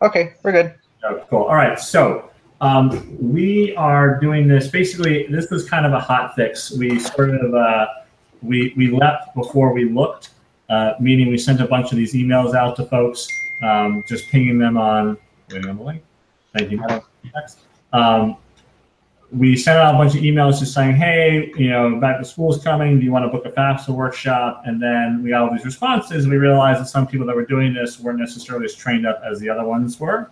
Okay, we're good. Oh, cool. All right, so we are doing this. Basically, this was kind of a hot fix. We sort of we left before we looked, meaning we sent a bunch of these emails out to folks, just pinging them on. Waiting on the link. Thank you, Madeline. Next. We sent out a bunch of emails just saying, hey, you know, back to school's coming. Do you want to book a FAFSA workshop? And then we got all these responses. And we realized that some people that were doing this weren't necessarily as trained up as the other ones were.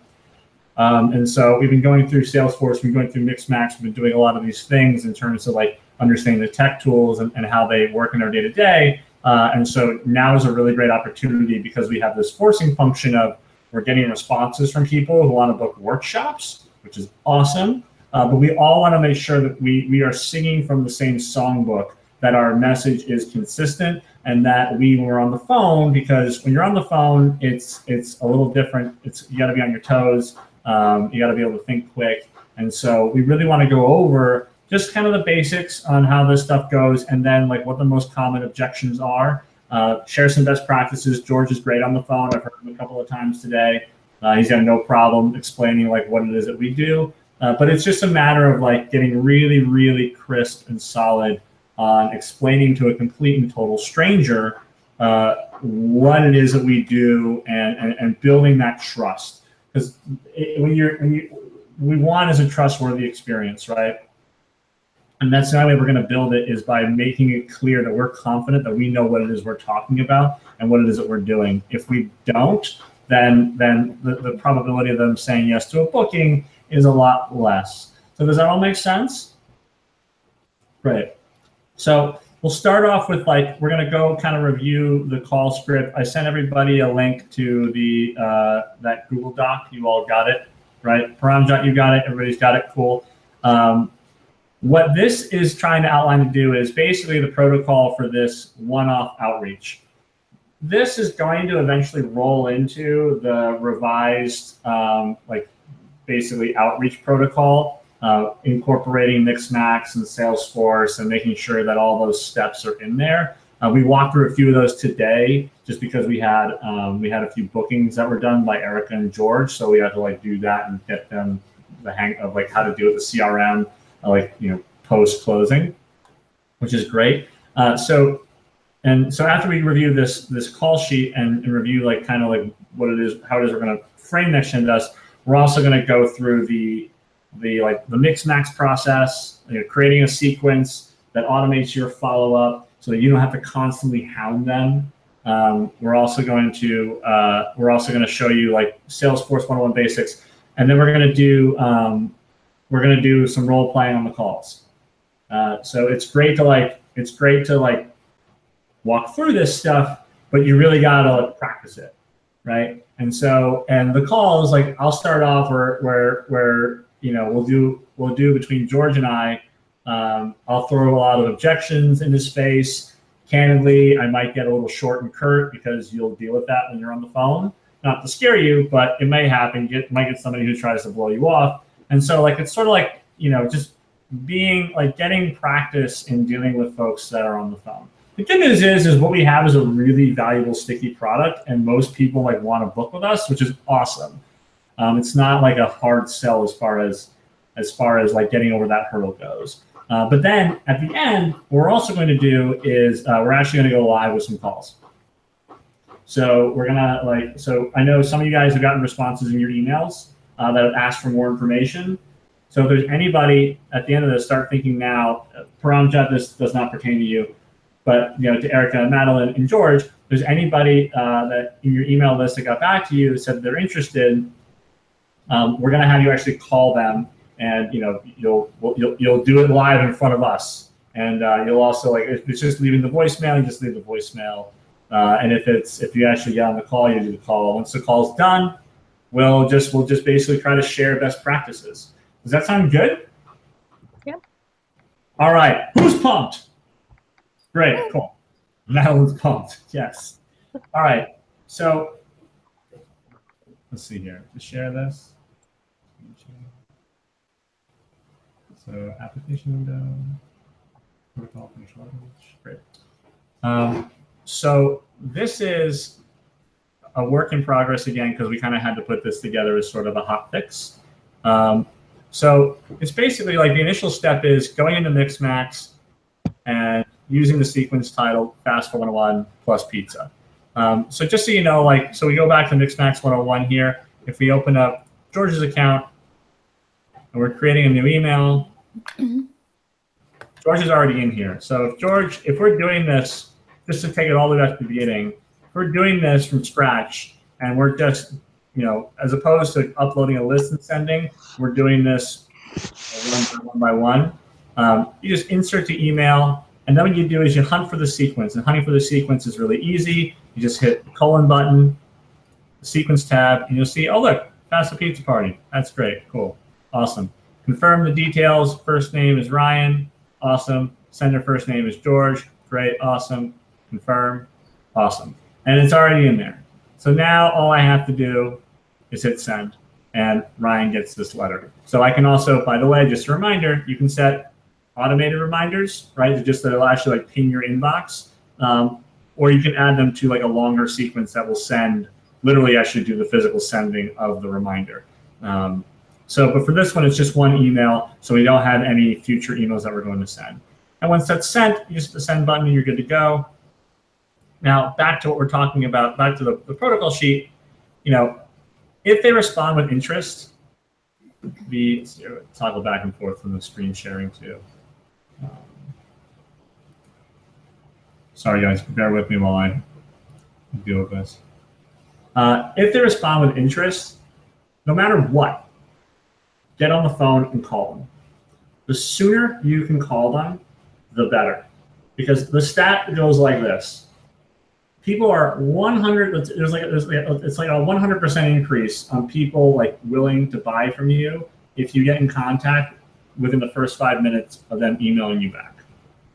And so we've been going through Salesforce, we've been going through Mixmax, we've been doing a lot of these things in terms of like understanding the tech tools and how they work in our day-to-day. And so now is a really great opportunity because we have this forcing function of we're getting responses from people who want to book workshops, which is awesome. But we all want to make sure that we are singing from the same songbook, that our message is consistent, and that when we're on the phone, because when you're on the phone, it's a little different. You got to be on your toes. You got to be able to think quick. And so we really want to go over just kind of the basics on how this stuff goes, and then like what the most common objections are. Share some best practices. George is great on the phone. I've heard him a couple of times today. He's got no problem explaining like what it is that we do. But it's just a matter of like getting really, really crisp and solid on explaining to a complete and total stranger what it is that we do and building that trust. Because we want is a trustworthy experience, right? And that's the only way we're going to build it is by making it clear that we're confident that we know what it is we're talking about and what it is that we're doing. If we don't, then the probability of them saying yes to a booking is a lot less. So does that all make sense? Great. So we'll start off with like, we're going to go kind of review the call script. I sent everybody a link to the that Google Doc. You all got it, right? Paramjot, you got it. Everybody's got it. Cool. What this is trying to outline to do is basically the protocol for this one-off outreach. This is going to eventually roll into the revised like basically outreach protocol, incorporating Mixmax and Salesforce and making sure that all those steps are in there. We walked through a few of those today just because we had a few bookings that were done by Erica and George, so we had to like do that and get them the hang of like how to do it with CRM, like, you know, post closing, which is great. So after we review this call sheet and review like kind of like what it is, how it is we're going to frame Next Gen Dust, we're also going to go through the Mixmax process, you know, creating a sequence that automates your follow-up so that you don't have to constantly hound them. We're also going to show you like Salesforce 101 basics, and then we're going to do some role playing on the calls. So it's great to walk through this stuff, but you really gotta like practice it, right? And the calls, like I'll start off where you know we'll do between George and I. I'll throw a lot of objections in his face. Candidly, I might get a little short and curt because you'll deal with that when you're on the phone. Not to scare you, but it may happen. Might get somebody who tries to blow you off. And so like it's sort of like, you know, just being like getting practice in dealing with folks that are on the phone. The good news is what we have is a really valuable sticky product, and most people like want to book with us, which is awesome. It's not like a hard sell as far as like getting over that hurdle goes. But then at the end, what we're also going to do is we're actually going to go live with some calls. So we're gonna so I know some of you guys have gotten responses in your emails that have asked for more information. So if there's anybody at the end of this, start thinking now, Paramjot, this does not pertain to you, but you know, to Erica, Madeline, and George, if there's anybody that in your email list that got back to you said they're interested, we're gonna have you actually call them, and you know, you'll do it live in front of us, and you'll also like if it's just leaving the voicemail, you just leave the voicemail, and if you actually get on the call, you do the call. Once the call's done, we'll just basically try to share best practices. Does that sound good? Yeah. All right. Who's pumped? Great. Cool. Madeline's pumped. Yes. All right. So let's see here. To share this. So application window. Protocol control. Great. So this is a work in progress again, because we kind of had to put this together as sort of a hot fix. So it's basically like the initial step is going into Mixmax and using the sequence titled FAFSA 101 plus pizza. So just so you know, like, so we go back to Mixmax 101 here. If we open up George's account and we're creating a new email, George is already in here. So if we're doing this, just to take it all the way back to the beginning, if we're doing this from scratch and we're just, you know, as opposed to uploading a list and sending, we're doing this one by one. You just insert the email, and then what you do is you hunt for the sequence. And hunting for the sequence is really easy. You just hit the colon button, the sequence tab, and you'll see, oh, look, FAFSA pizza party. That's great. Cool. Awesome. Confirm the details. First name is Ryan. Awesome. Sender first name is George. Great. Awesome. Confirm. Awesome. And it's already in there. So now all I have to do is hit send, and Ryan gets this letter. So I can also, by the way, just a reminder, you can set automated reminders, right? Just that it'll actually like ping your inbox, or you can add them to like a longer sequence that will send, literally actually do the physical sending of the reminder. But for this one, it's just one email, so we don't have any future emails that we're going to send. And once that's sent, you just hit the send button and you're good to go. Now, back to what we're talking about, back to the protocol sheet, you know, if they respond with interest, let's toggle back and forth from the screen sharing too. Sorry, guys, bear with me while I deal with this. If they respond with interest, no matter what, get on the phone and call them. The sooner you can call them, the better. Because the stat goes like this. People are 100, it's like a 100% increase on people like willing to buy from you if you get in contact within the first 5 minutes of them emailing you back,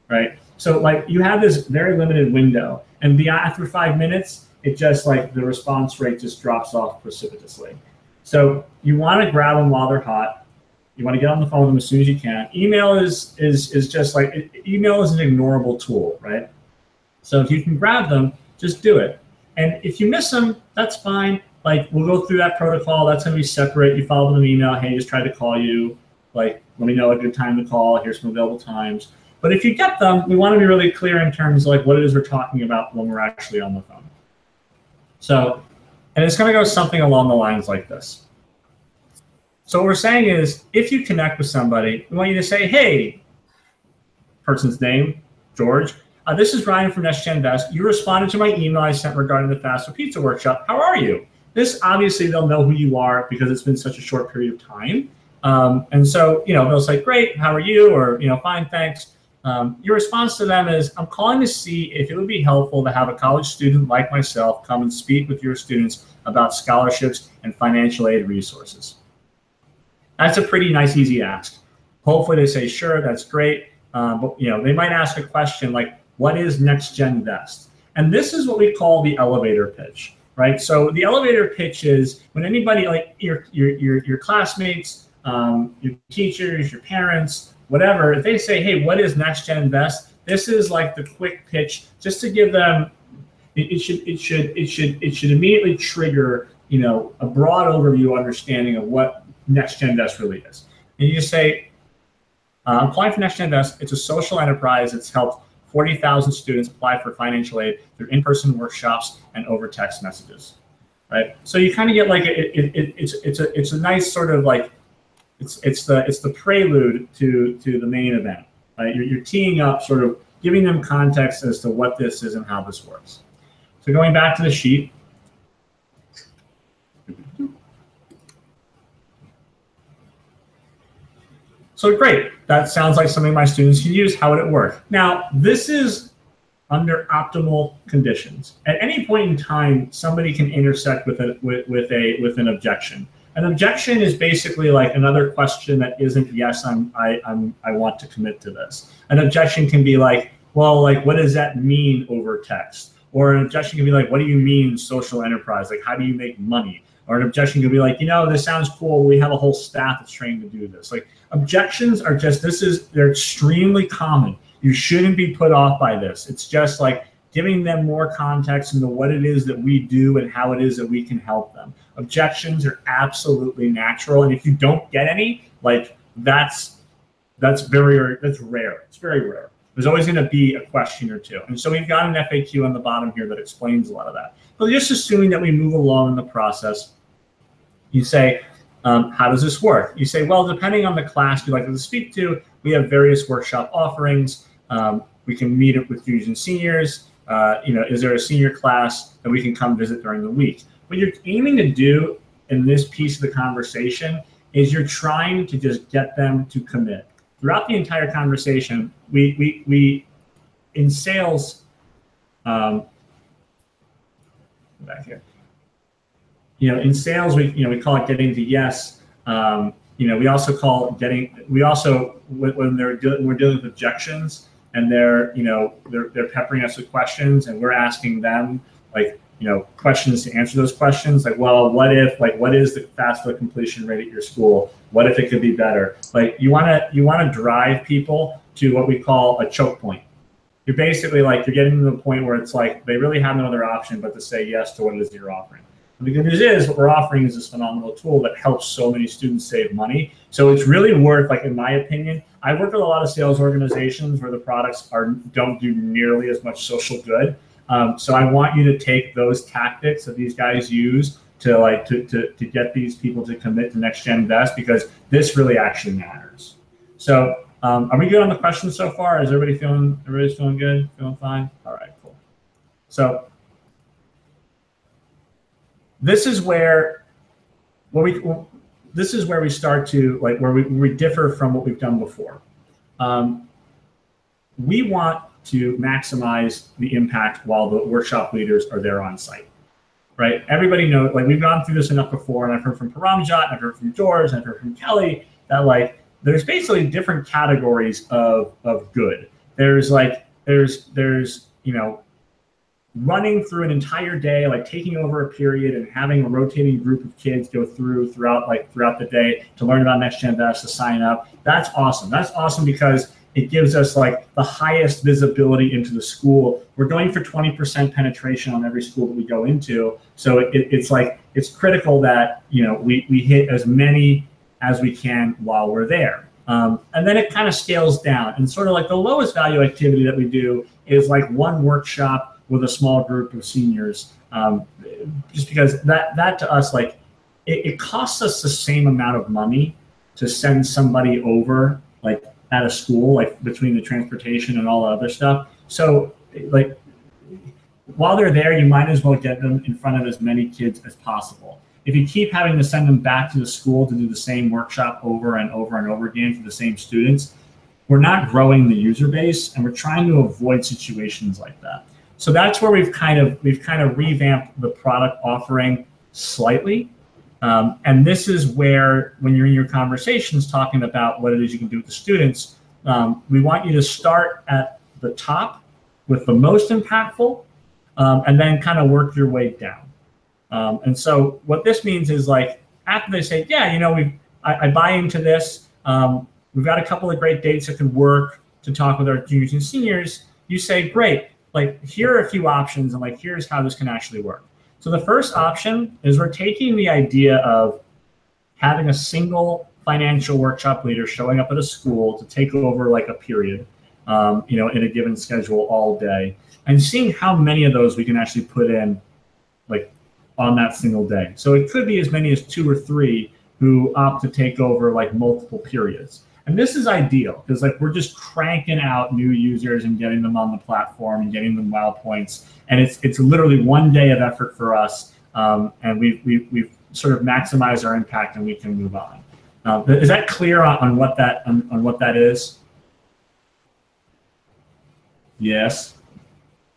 right? So like you have this very limited window, and after 5 minutes, it just like the response rate just drops off precipitously. So you want to grab them while they're hot. You want to get on the phone with them as soon as you can. Email is just like, email is an ignorable tool, right? So if you can grab them, just do it. And if you miss them, that's fine. Like we'll go through that protocol. That's going to be separate. You follow them an email. Hey, just tried to call you. Like, let me know a good time to call. Here's some available times. But if you get them, we want to be really clear in terms of like what it is we're talking about when we're actually on the phone. So, and it's going to go something along the lines like this. So what we're saying is, if you connect with somebody, we want you to say, hey, person's name, George. This is Ryan from NextGen Invest. You responded to my email I sent regarding the FAFSA Pizza Workshop. How are you? This, obviously, they'll know who you are because it's been such a short period of time. And so, you know, they'll say, great, how are you? Or, you know, fine, thanks. Your response to them is, I'm calling to see if it would be helpful to have a college student like myself come and speak with your students about scholarships and financial aid resources. That's a pretty nice, easy ask. Hopefully they say, sure, that's great. But, you know, they might ask a question like, what is NextGen Invest? And this is what we call the elevator pitch, right? So the elevator pitch is when anybody like your classmates, your teachers, your parents, whatever, if they say, hey, what is NextGen Invest? This is like the quick pitch just to give them, it should immediately trigger, you know, a broad overview understanding of what NextGen Invest really is. And you just say, applying for NextGen Invest, it's a social enterprise that's helped 40,000 students apply for financial aid through in-person workshops and over text messages, right? So you kind of get like it's a nice sort of like it's the prelude to the main event, right? You're teeing up, sort of giving them context as to what this is and how this works. So going back to the sheet. So great, that sounds like something my students can use. How would it work? Now, this is under optimal conditions. At any point in time, somebody can intersect with an objection. An objection is basically like another question that isn't yes, I want to commit to this. An objection can be like, well, like what does that mean over text? Or an objection can be like, what do you mean social enterprise? Like how do you make money? Or an objection could be like, you know, this sounds cool. We have a whole staff that's trained to do this. Like objections are just, they're extremely common. You shouldn't be put off by this. It's just like, giving them more context into what it is that we do and how it is that we can help them. Objections are absolutely natural, and if you don't get any, like that's rare. It's very rare. There's always going to be a question or two, and so we've got an FAQ on the bottom here that explains a lot of that. But just assuming that we move along in the process, you say, how does this work? You say, well, depending on the class you'd like to speak to, we have various workshop offerings. We can meet up with juniors and seniors. Is there a senior class that we can come visit during the week? What you're aiming to do in this piece of the conversation is you're trying to just get them to commit. Throughout the entire conversation, we in sales, back here. In sales, we call it getting to yes. We also call it getting. When we're dealing with objections and they're peppering us with questions and we're asking them questions to answer those questions. Like, well, what if? What is the FAFSA completion rate at your school? What if it could be better? You want to drive people to what we call a choke point. You're basically you're getting to the point where it's they really have no other option but to say yes to what it is you're offering. And the good news is what we're offering is this phenomenal tool that helps so many students save money. So it's really worth, in my opinion, I work with a lot of sales organizations where the products don't do nearly as much social good. So I want you to take those tactics that these guys use to get these people to commit to Next Gen Invest, because this really actually matters. So are we good on the questions so far? Is everybody's feeling good? Feeling fine? All right, cool. So this is where we start to where we differ from what we've done before. We want to maximize the impact while the workshop leaders are there on site, right? Everybody knows, we've gone through this enough before, and I've heard from Paramjot, and I've heard from Jorge, and I've heard from Kelly that there's basically different categories of good. There's running through an entire day, taking over a period and having a rotating group of kids go throughout the day to learn about Next Gen Invest, to sign up. That's awesome. That's awesome because it gives us the highest visibility into the school. We're going for 20% penetration on every school that we go into. So it's critical that we hit as many as we can while we're there. And then it kind of scales down, and sort of the lowest value activity that we do is one workshop with a small group of seniors, just because that to us, it costs us the same amount of money to send somebody over at a school, between the transportation and all the other stuff. So while they're there, you might as well get them in front of as many kids as possible. If you keep having to send them back to the school to do the same workshop over and over and over again for the same students, we're not growing the user base, and we're trying to avoid situations like that. So that's where we've kind of revamped the product offering slightly. And this is where, when you're in your conversations talking about what it is you can do with the students, we want you to start at the top with the most impactful, and then kind of work your way down. And so what this means is after they say, yeah, I buy into this, we've got a couple of great dates that could work to talk with our juniors and seniors, you say, great, here are a few options, and here's how this can actually work. So the first option is we're taking the idea of having a single financial workshop leader showing up at a school to take over a period, in a given schedule all day, and seeing how many of those we can actually put in on that single day. So it could be as many as 2 or 3 who opt to take over multiple periods. And this is ideal because we're just cranking out new users and getting them on the platform and getting them WOW points. And it's literally one day of effort for us. And we've sort of maximized our impact, and we can move on. Is that clear on what that is? Yes.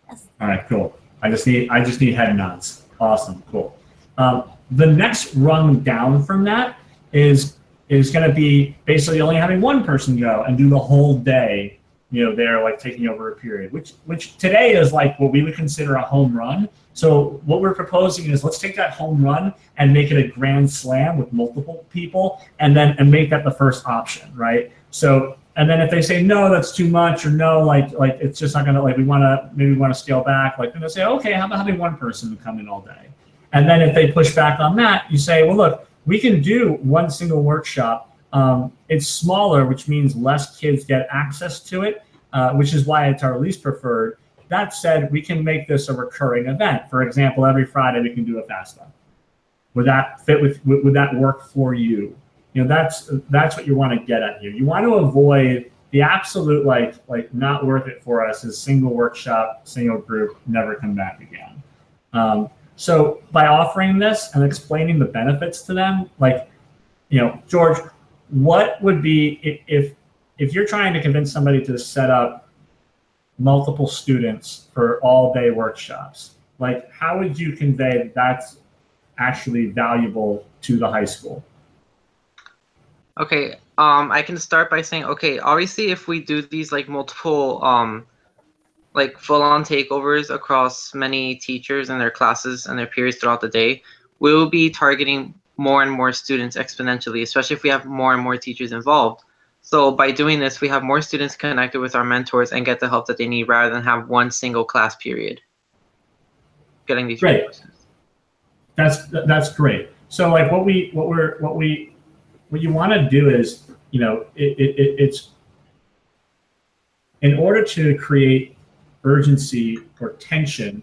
Yes. All right, cool. I just need head nods. Awesome, cool. The next rung down from that is going to be basically only having one person go and do the whole day, they're taking over a period, which today is what we would consider a home run. So what we're proposing is let's take that home run and make it a grand slam with multiple people, and make that the first option, right? So And then if they say, no, that's too much, or no, like it's just not gonna, like maybe we wanna scale back, like then they'll say, okay, how about having one person come in all day? And then if they push back on that, you say, well, look, we can do one single workshop. It's smaller, which means less kids get access to it, which is why it's our least preferred. That said, we can make this a recurring event. For example, every Friday we can do a FAFSA. Would that fit would that work for you? You know, that's what you want to get at here. You want to avoid the absolute like not worth it for us is single workshop, single group, never come back again. So by offering this and explaining the benefits to them, like, you know, George, what would be if you're trying to convince somebody to set up multiple students for all-day workshops, like how would you convey that that's actually valuable to the high school? Okay, I can start by saying, okay, obviously if we do these like multiple like full-on takeovers across many teachers and their classes and their periods throughout the day, we will be targeting more and more students exponentially, especially if we have more and more teachers involved. So by doing this, we have more students connected with our mentors and get the help that they need rather than have one single class period getting these resources. That's great. So like what you want to do is, you know, it's in order to create urgency or tension,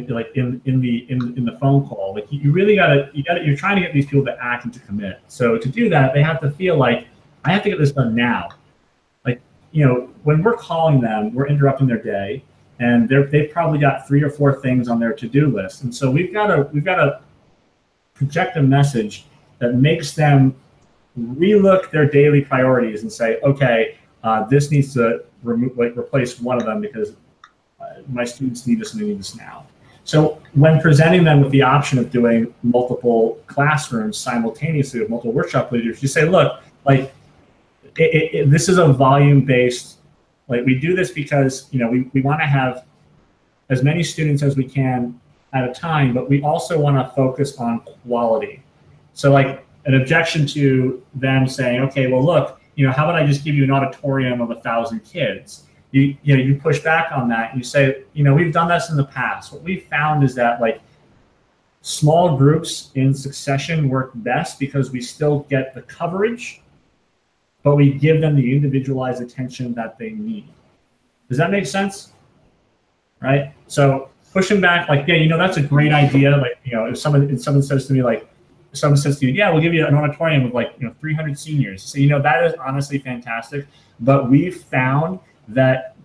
like in the phone call, like you really you're trying to get these people to act and to commit. So to do that, they have to feel like I have to get this done now. Like, you know, when we're calling them, we're interrupting their day, and they've probably got 3 or 4 things on their to-do list, and so we've got to project a message that makes them relook their daily priorities and say, okay, this needs to replace one of them because my students need this and they need this now. So when presenting them with the option of doing multiple classrooms simultaneously with multiple workshop leaders, you say, look, like this is a volume-based, like we do this because, you know, we want to have as many students as we can at a time, but we also want to focus on quality. So like an objection to them saying, okay, well, look, you know, how about I just give you an auditorium of 1,000 kids? You push back on that and you say, you know, we've done this in the past. What we found is that like small groups in succession work best because we still get the coverage, but we give them the individualized attention that they need. Does that make sense? Right? So pushing back, like, yeah, you know, that's a great idea. Like, you know, if someone says to me, like, someone says to you, yeah, we'll give you an auditorium of like, you know, 300 seniors. So, you know, that is honestly fantastic. But we've found that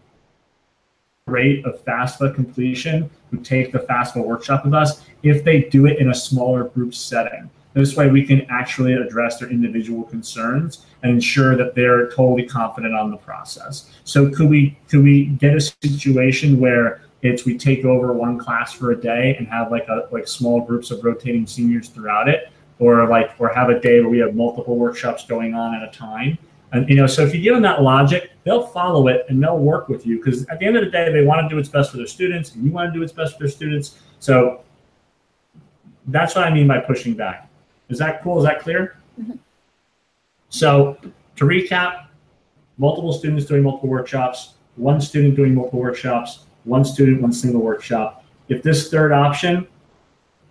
rate of FAFSA completion who take the FAFSA workshop with us if they do it in a smaller group setting. This way we can actually address their individual concerns and ensure that they're totally confident on the process. So could we get a situation where we take over one class for a day and have like small groups of rotating seniors throughout it, or have a day where we have multiple workshops going on at a time? And, you know, so if you give them that logic, they'll follow it and they'll work with you, because at the end of the day, they want to do what's best for their students, and you want to do what's best for their students. So that's what I mean by pushing back. Is that cool? Is that clear? Mm-hmm. So to recap, multiple students doing multiple workshops, one student doing multiple workshops, one student, one single workshop. If this third option,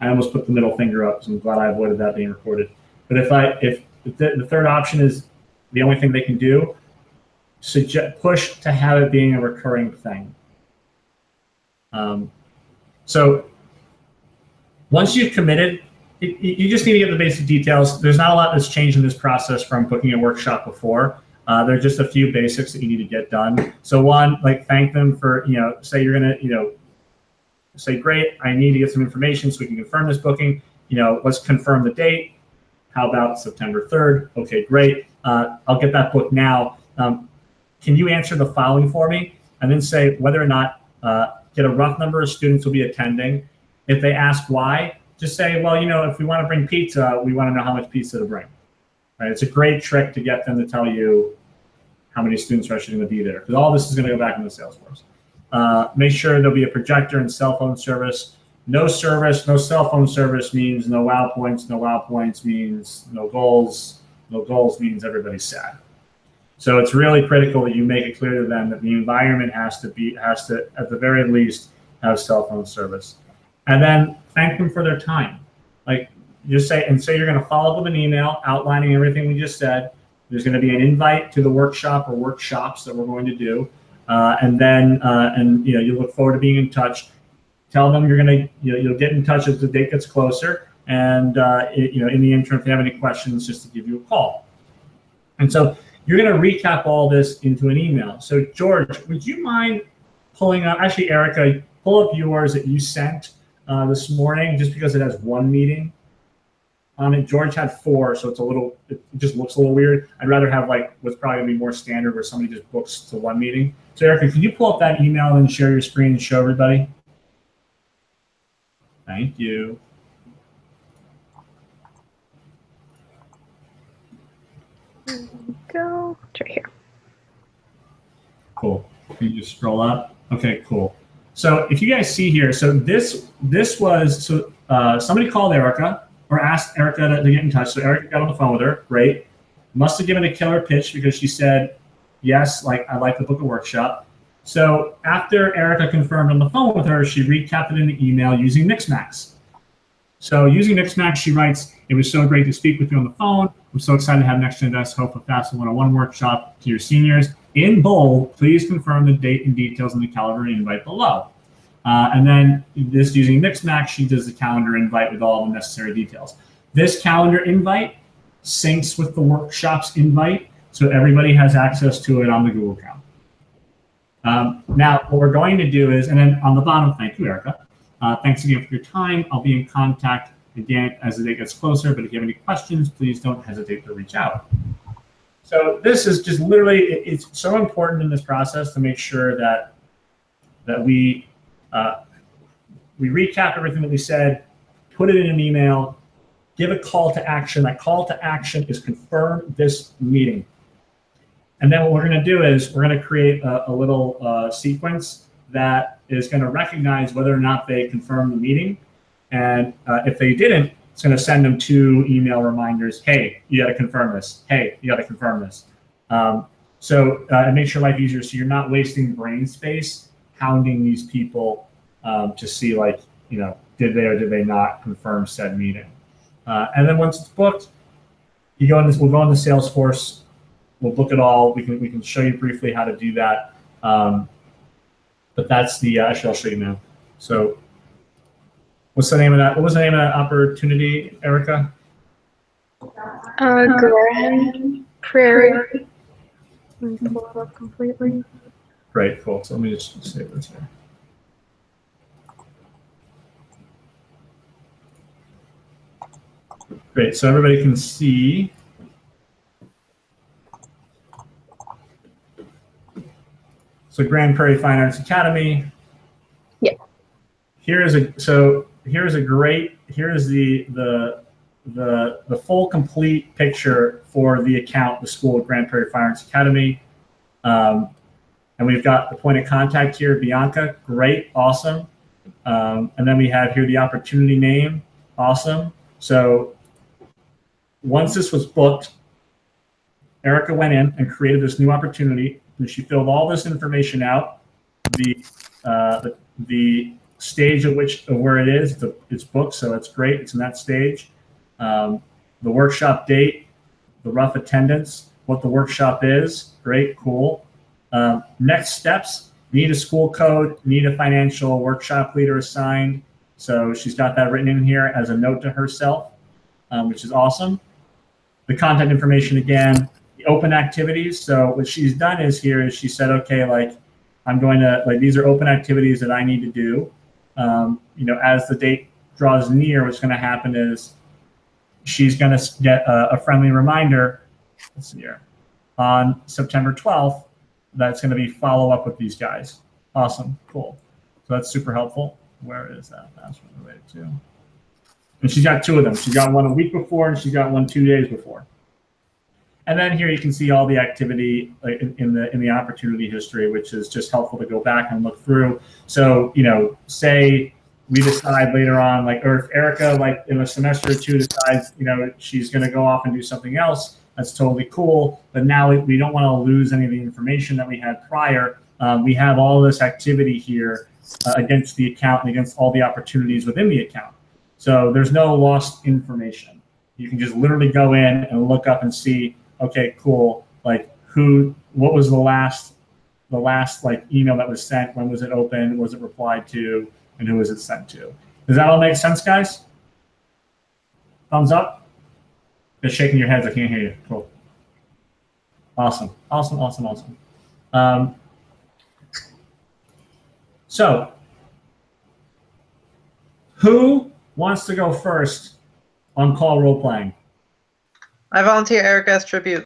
I almost put the middle finger up, so I'm glad I avoided that being recorded. But if the third option is the only thing they can do, push to have it being a recurring thing. So once you've committed, you just need to get the basic details. There's not a lot that's changed in this process from booking a workshop before. There are just a few basics that you need to get done. So one, like, thank them for, you know, say you're gonna, you know, say, great, I need to get some information so we can confirm this booking. You know, let's confirm the date. How about September 3rd? Okay, great. I'll get that booked now. Can you answer the following for me? And then say whether or not, get a rough number of students will be attending. If they ask why, just say, well, you know, if we want to bring pizza, we want to know how much pizza to bring. Right? It's a great trick to get them to tell you how many students are actually going to be there, because all this is going to go back into Salesforce. Make sure there'll be a projector and cell phone service. No service, no cell phone service means no wow points. No wow points means no goals. No goals means everybody's sad. So it's really critical that you make it clear to them that the environment has to, at the very least, have cell phone service. And then thank them for their time. Like, just say you're going to follow them an email outlining everything we just said. There's going to be an invite to the workshop or workshops that we're going to do, and you look forward to being in touch. Tell them you'll get in touch as the date gets closer, and in the interim, if they have any questions, just to give you a call. And so you're going to recap all this into an email. So George, would you mind pulling up? Actually, Erica, pull up yours that you sent this morning, just because it has one meeting on it. George had 4, so it just looks a little weird. I'd rather have like what's probably gonna be more standard, where somebody just books to one meeting. So Erica, can you pull up that email and share your screen and show everybody? Thank you. There we go. It's right here. Cool. Can you just scroll up? Okay, cool. So if you guys see here, so this was, so somebody called Erica or asked Erica to get in touch. So Erica got on the phone with her. Great. Must have given a killer pitch, because she said, yes, like, I'd like to book a workshop. So after Erica confirmed on the phone with her, she recapped it in the email using Mixmax. So using Mixmax, she writes, "It was so great to speak with you on the phone. I'm so excited to have Next Gen Desk Hope of FAFSA 101 workshop to your seniors. In bold, please confirm the date and details in the calendar invite below." And then this, using Mixmax, she does the calendar invite with all the necessary details. This calendar invite syncs with the workshop's invite, so everybody has access to it on the Google account. Now, what we're going to do is, and then on the bottom, thank you, Erica. Thanks again for your time. I'll be in contact again as the date gets closer, but if you have any questions, please don't hesitate to reach out. So this is just literally, it's so important in this process to make sure that we recap everything that we said, put it in an email, give a call to action. That call to action is confirm this meeting. And then what we're going to do is we're going to create a little sequence that is going to recognize whether or not they confirmed the meeting. And if they didn't, it's going to send them 2 email reminders. Hey, you got to confirm this. Hey, you got to confirm this. It makes your life easier, so you're not wasting brain space hounding these people to see, like, did they or did they not confirm said meeting. And then once it's booked, we'll go into Salesforce. We'll book it all. We can show you briefly how to do that. But that's the, actually, I'll show you now. So what's the name of that? What was the name of that opportunity, Erica? Grand Prairie. Let me pull it up completely. Great, cool. So let me just save this here. Great, so everybody can see. So Grand Prairie Fine Arts Academy. Yeah. Here's the full complete picture for the account, the school at Grand Prairie Fine Arts Academy. And we've got the point of contact here, Bianca. Great, awesome. And then we have here the opportunity name. Awesome. So once this was booked, Erica went in and created this new opportunity. And she filled all this information out. The stage of where it is, it's booked, so it's great. It's in that stage. The workshop date, the rough attendance, what the workshop is. Great, cool. Next steps: need a school code, need a financial workshop leader assigned. So she's got that written in here as a note to herself, which is awesome. The contact information again. Open activities. So what she's done is she said, okay, like, I'm going to, like, these are open activities that I need to do. As the date draws near, what's going to happen is she's going to get a friendly reminder, let's see here, on September 12th, that's going to be follow up with these guys. Awesome, cool. So that's super helpful. Where is that password related to? And she's got 2 of them. She's got one a week before, and she's got one 2 days before. And then here you can see all the activity in the opportunity history, which is just helpful to go back and look through. So, say we decide later on, like, or if Erica, like, in a semester or 2 decides, she's going to go off and do something else, That's totally cool. But now we don't want to lose any of the information that we had prior. We have all this activity here against the account and against all the opportunities within the account. So there's no lost information. You can just literally go in and look up and see, okay, cool, like what was the last like email that was sent, when was it opened, was it replied to, and who was it sent to? Does that all make sense, guys? Thumbs up? Just shaking your heads, I can't hear you. Cool. Awesome. So, who wants to go first on call role playing? I volunteer Eric as tribute.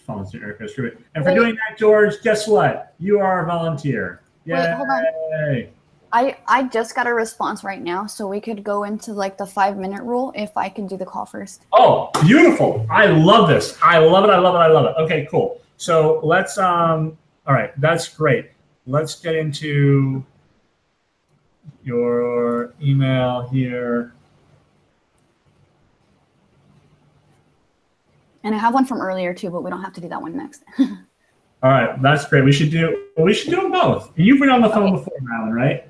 Volunteer Eric as tribute. And for doing that, George, guess what? You are a volunteer. Yay! Wait, hold on. I just got a response right now, so we could go into like the 5-minute rule if I can do the call first. Oh, beautiful. I love this. I love it. Okay, cool. So let's, all right, that's great. Let's get into your email here. And I have one from earlier too, but we don't have to do that one next. All right, that's great. We should do them both. You've been on the phone before, Madeline, right?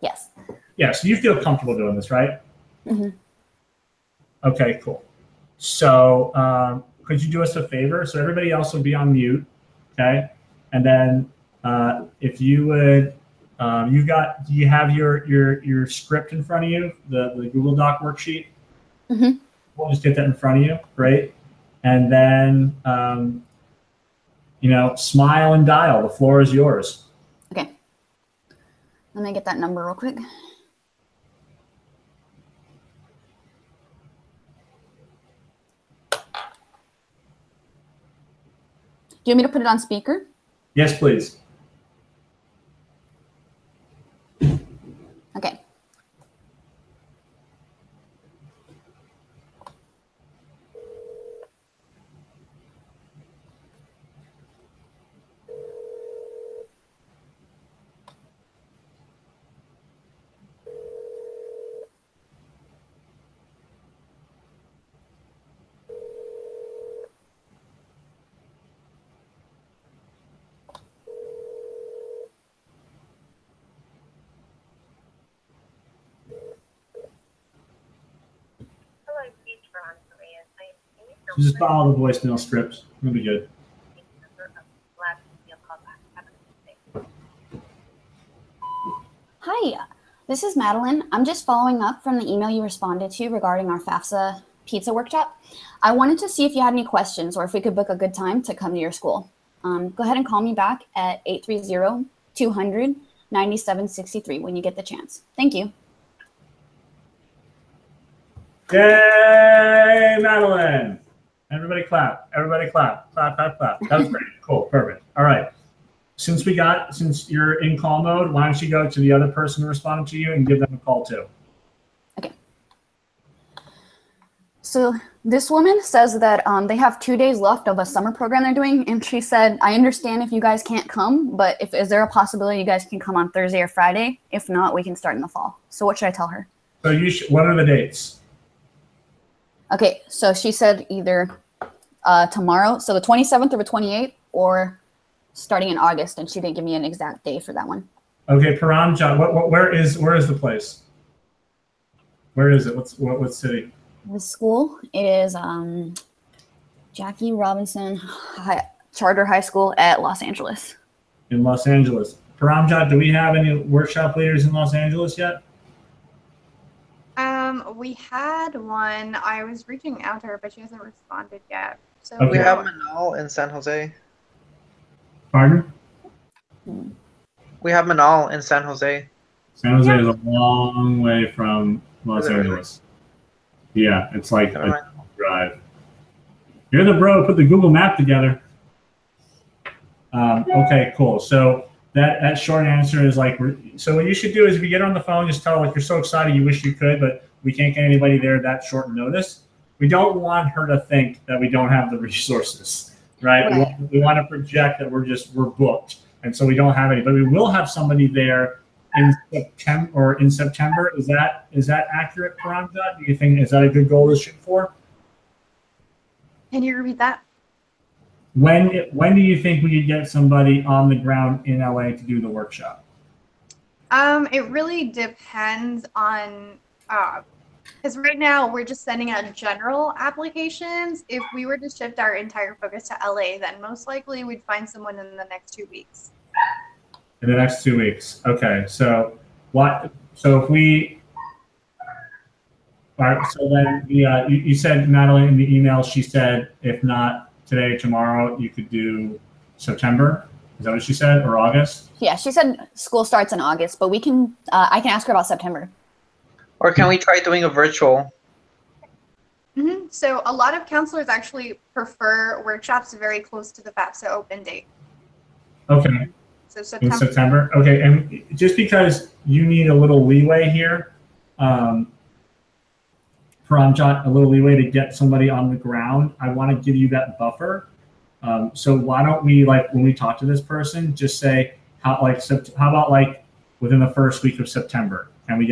Yes. Yeah, so you feel comfortable doing this, right? Mm-hmm. Okay, cool. So could you do us a favor? So everybody else will be on mute, okay? And then if you would, do you have your script in front of you, the Google Doc worksheet? Mm-hmm. We'll just get that in front of you, great. And then, smile and dial. The floor is yours. Okay. Let me get that number real quick. Do you want me to put it on speaker? Yes, please. Okay. Just follow the voicemail script. It'll be good. Hi, this is Madeline. I'm just following up from the email you responded to regarding our FAFSA pizza workshop. I wanted to see if you had any questions or if we could book a good time to come to your school. Go ahead and call me back at 830-200-9763 when you get the chance. Thank you. Yay, Madeline. Everybody clap. Everybody clap. Clap, clap, clap. That was great. Cool. Perfect. All right. Since you're in call mode, why don't you go to the other person who responded to you and give them a call too? Okay. So this woman says that they have 2 days left of a summer program they're doing. And she said, I understand if you guys can't come, but is there a possibility you guys can come on Thursday or Friday? If not, we can start in the fall. So what should I tell her? So what are the dates? Okay, so she said either tomorrow, so the 27th or the 28th, or starting in August, and she didn't give me an exact day for that one. Okay, Paramjot, where is the place? Where is it? What city? The school, it is Jackie Robinson Charter High School at Los Angeles. In Los Angeles. Paramjot, do we have any workshop leaders in Los Angeles yet? We had one. I was reaching out to her, but she hasn't responded yet. So Okay. We have Manal in San Jose. Pardon? We have Manal in San Jose. San Jose is a long way from Los Angeles. Yeah, it's like a drive. You're the bro. Put the Google map together. Okay, cool. So that short answer is like, so what you should do is if you get on the phone, just tell her like you're so excited you wish you could, but we can't get anybody there that short notice. We don't want her to think that we don't have the resources, right? We want to project that we're booked, and so we don't have any. But we will have somebody there in September. Is that accurate, Paramjot? Do you think is that a good goal to shoot for? Can you repeat that? When do you think we could get somebody on the ground in LA to do the workshop? It really depends on, because right now we're just sending out general applications. If we were to shift our entire focus to LA, then most likely we'd find someone in the next 2 weeks. In the next 2 weeks. Okay. So what? So if we, all right. So then you said, Madeline, in the email, she said, if not today, tomorrow, you could do September. Is that what she said, or August? Yeah, she said school starts in August, but we can. I can ask her about September. Or can we try doing a virtual? So a lot of counselors actually prefer workshops very close to the FAFSA open date. Okay. So In September. September. Okay. And just because you need a little leeway here, Paramjot, a little leeway to get somebody on the ground, I want to give you that buffer. So why don't we, like, when we talk to this person, just say how about like within the first week of September? Can we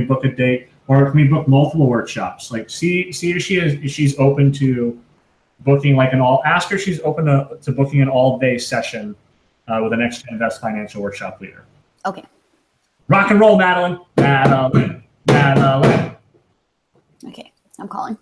book a date, or can we book multiple workshops? Like see if she's open to booking like ask her if she's open to booking an all-day session with the next Invest Financial Workshop leader. Okay. Rock and roll, Madeline. Madeline. Okay, I'm calling.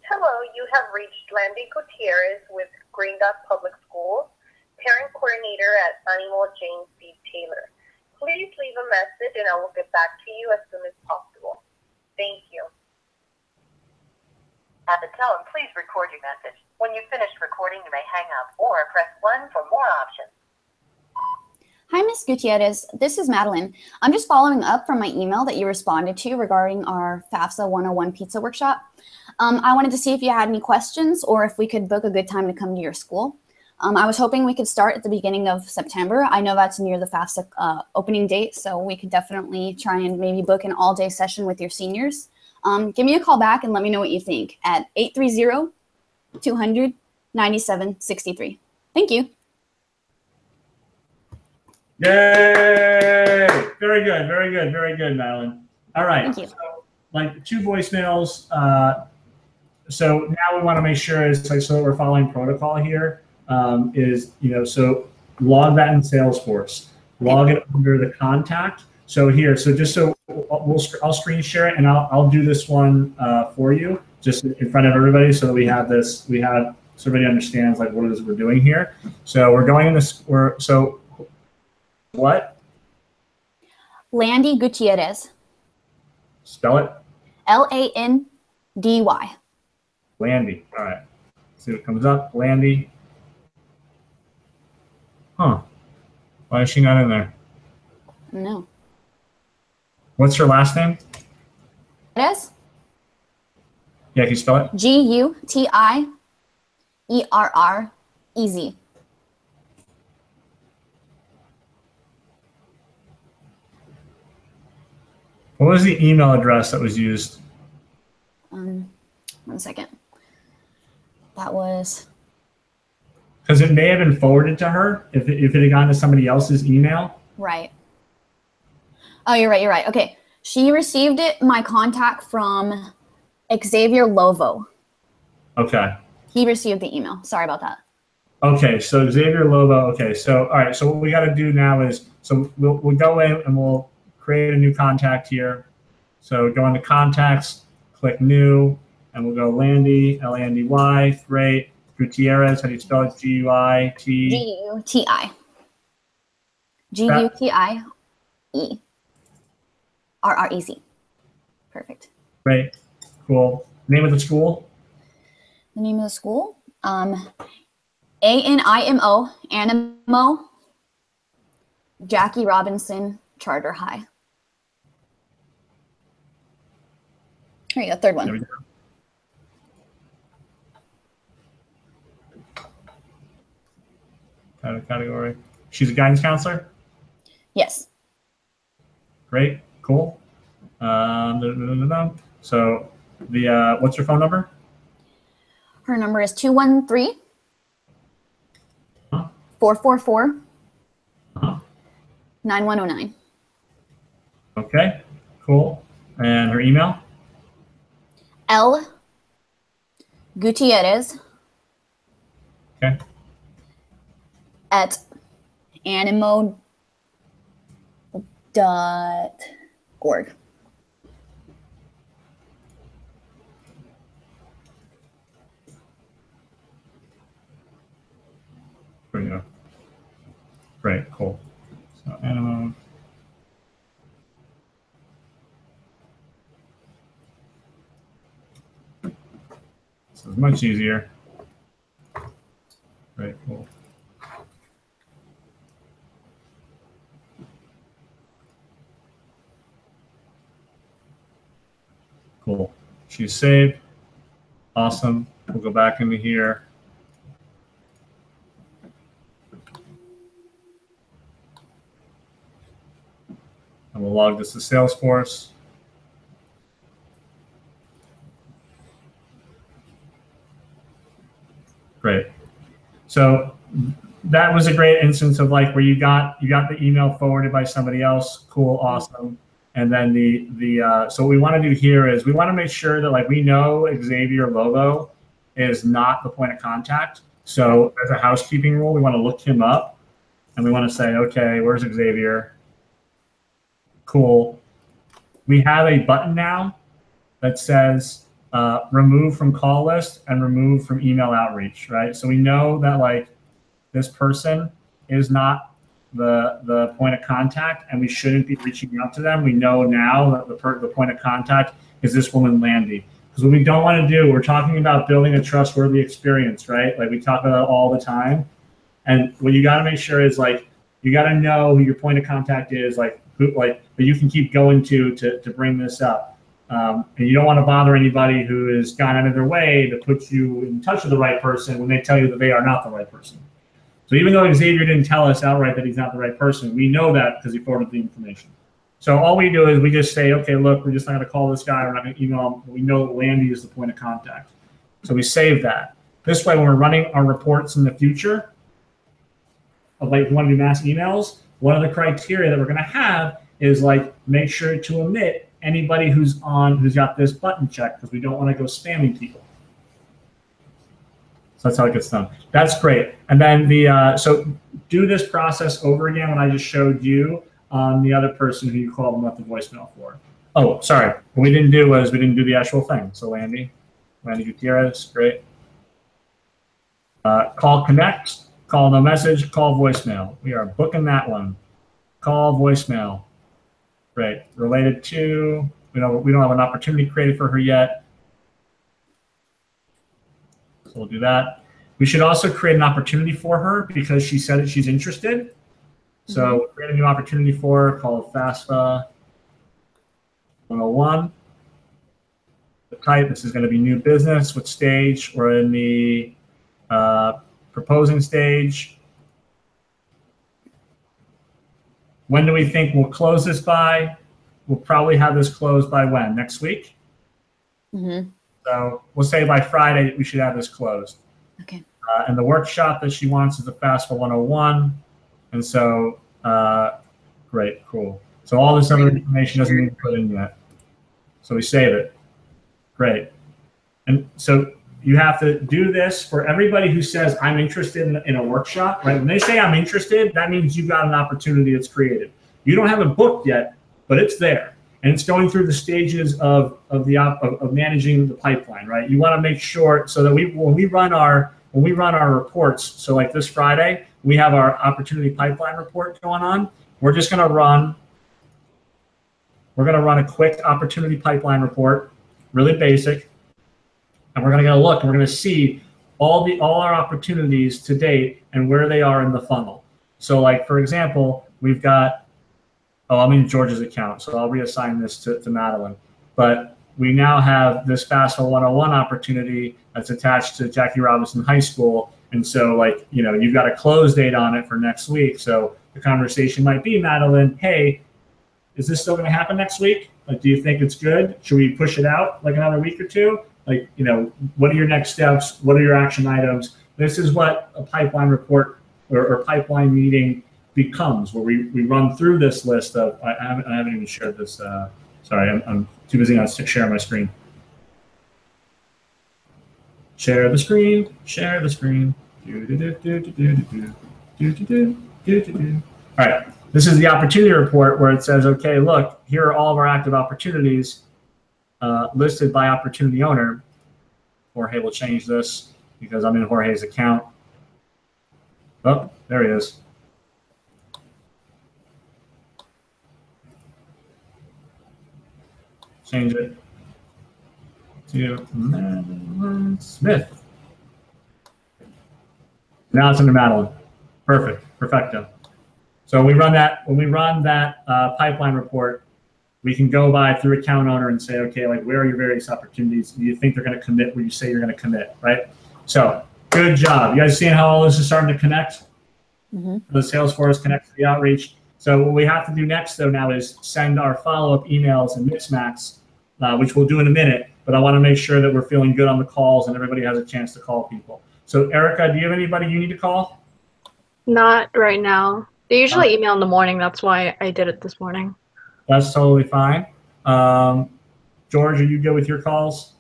Hello, you have reached Landy Gutierrez with Green Dot Public Schools, Parent Coordinator at Animal James B. Taylor. Please leave a message and I will get back to you as soon as possible. Thank you. At the tone, please record your message. When you've finished recording, you may hang up or press 1 for more options. Hi, Ms. Gutierrez. This is Madeline. I'm just following up from my email that you responded to regarding our FAFSA 101 pizza workshop. I wanted to see if you had any questions or if we could book a good time to come to your school. I was hoping we could start at the beginning of September. I know that's near the FAFSA opening date, so we could definitely try and maybe book an all-day session with your seniors. Give me a call back and let me know what you think at 830-200-9763. Thank you. Yay! Very good, Madeline. All right. Thank you. So, like 2 voicemails. So now we want to make sure is like, so that we're following protocol here. So log that in Salesforce. Log it under the contact. So here, I'll screen share it and I'll do this one for you just in front of everybody so that we have so everybody understands like what it is we're doing here. So we're going in this. What? Landy Gutierrez. Spell it. Landy. Landy. All right. See what comes up. Landy. Huh. Why is she not in there? No. What's her last name? Gutierrez. Yeah, can you spell it? Gutierrez. What was the email address that was used? 1 second. That was. Because it may have been forwarded to her if it had gone to somebody else's email. Right. Oh, you're right. Okay. She received my contact from Xavier Lovo. Okay. He received the email. Sorry about that. Okay, so Xavier Lovo. Okay, so all right. So what we got to do now is we'll go in and we'll create a new contact here. So go into contacts, click new, and we'll go Landy, Landy. Great. Gutierrez. How do you spell it? Guiti. Gutierrez. Perfect. Great. Cool. Name of the school? The name of the school? Animo, Jackie Robinson Charter High. Here you go, third one. There we go. category. She's a guidance counselor? Yes. Great, cool. So the what's your phone number? Her number is 213 Huh? 444 Uh-huh. 9109. Okay, cool. And her email? L Gutierrez Okay. at animo.org. There you go. Great, cool. So Animo. This is much easier. Great, cool. Cool. She's saved. Awesome. We'll go back into here. And we'll log this to Salesforce. Great. So that was a great instance of like where you got the email forwarded by somebody else. Cool, awesome. And then so what we want to do here is we want to make sure that like we know Xavier Lobo is not the point of contact. So as a housekeeping rule, we want to look him up and we want to say, okay, where's Xavier? Cool. We have a button now that says remove from call list and remove from email outreach, right? So we know that like this person is not the point of contact and we shouldn't be reaching out to them. We know now that the point of contact is this woman, Landy. Because what we don't want to do, we're talking about building a trustworthy experience, right? Like we talk about it all the time. And what you got to make sure is like, you got to know who your point of contact is, like who, like that you can keep going to bring this up. And you don't want to bother anybody who has gone out of their way to put you in touch with the right person when they tell you that they are not the right person. So even though Xavier didn't tell us outright that he's not the right person, we know that because he forwarded the information. So all we do is we just say, okay, look, we're just not going to call this guy. We're not going to email him. We know that Landy is the point of contact. So we save that. This way, when we're running our reports in the future, of like if we want to do mass emails, one of the criteria that we're going to have is like make sure to omit anybody who's got this button checked because we don't want to go spamming people. So that's how it gets done. That's great. And then so do this process over again when I just showed you on the other person who you called and left the voicemail for. Oh, sorry. What we didn't do was we didn't do the actual thing. So Landy Gutierrez, great. Call connect, call no message, call voicemail. We are booking that one. Call voicemail. Great. Related to, we don't have an opportunity created for her yet. So we'll do that. We should also create an opportunity for her because she said that she's interested. So we'll create a new opportunity for her called FAFSA 101. The type, this is going to be new business. What stage? We're in the proposing stage. When do we think we'll close this by? We'll probably have this closed by when? Next week? Mm-hmm. So we'll say by Friday we should have this closed. Okay. And the workshop that she wants is the FAFSA 101. And so, great, cool. So all this other information doesn't need to be put in yet. So we save it. Great. And so you have to do this for everybody who says, I'm interested in a workshop, right? When they say I'm interested, that means you've got an opportunity that's created. You don't have it booked yet, but it's there. And it's going through the stages of managing the pipeline, right? You want to make sure so that when we run our reports, so like this Friday, we have our opportunity pipeline report going on. We're going to run a quick opportunity pipeline report, really basic. And we're going to look and we're going to see all our opportunities to date and where they are in the funnel. So like, for example, we've got, I'm in George's account, so I'll reassign this to Madeline. But we now have this FAFSA 101 opportunity that's attached to Jackie Robinson High School, And so, like, you know, you've got a close date on it for next week. So the conversation might be, Madeline, hey, is this still going to happen next week? Like, do you think it's good? Should we push it out like another week or two? Like, you know, what are your next steps? What are your action items? This is what a pipeline report or pipeline meeting becomes, where we run through this list of, I haven't even shared this. Sorry, I'm too busy on sharing my screen. Share the screen, share the screen. All right, this is the opportunity report where it says, okay, look, here are all of our active opportunities listed by opportunity owner. Jorge will change this because I'm in Jorge's account. Oh, there he is. Change it to Madeline Smith. Now it's under Madeline. Perfect, perfecto. So when we run that pipeline report, we can go by through account owner and say, okay, like, where are your various opportunities? Do you think they're going to commit where you say you're going to commit, right? So good job. You guys seeing how all this is starting to connect? Mm-hmm. The Salesforce connects to the outreach. So what we have to do next, though, now is send our follow-up emails and mix-max, which we'll do in a minute. But I want to make sure that we're feeling good on the calls and everybody has a chance to call people. So Erica, do you have anybody you need to call? Not right now. They usually email in the morning. That's why I did it this morning. That's totally fine. George, are you good with your calls?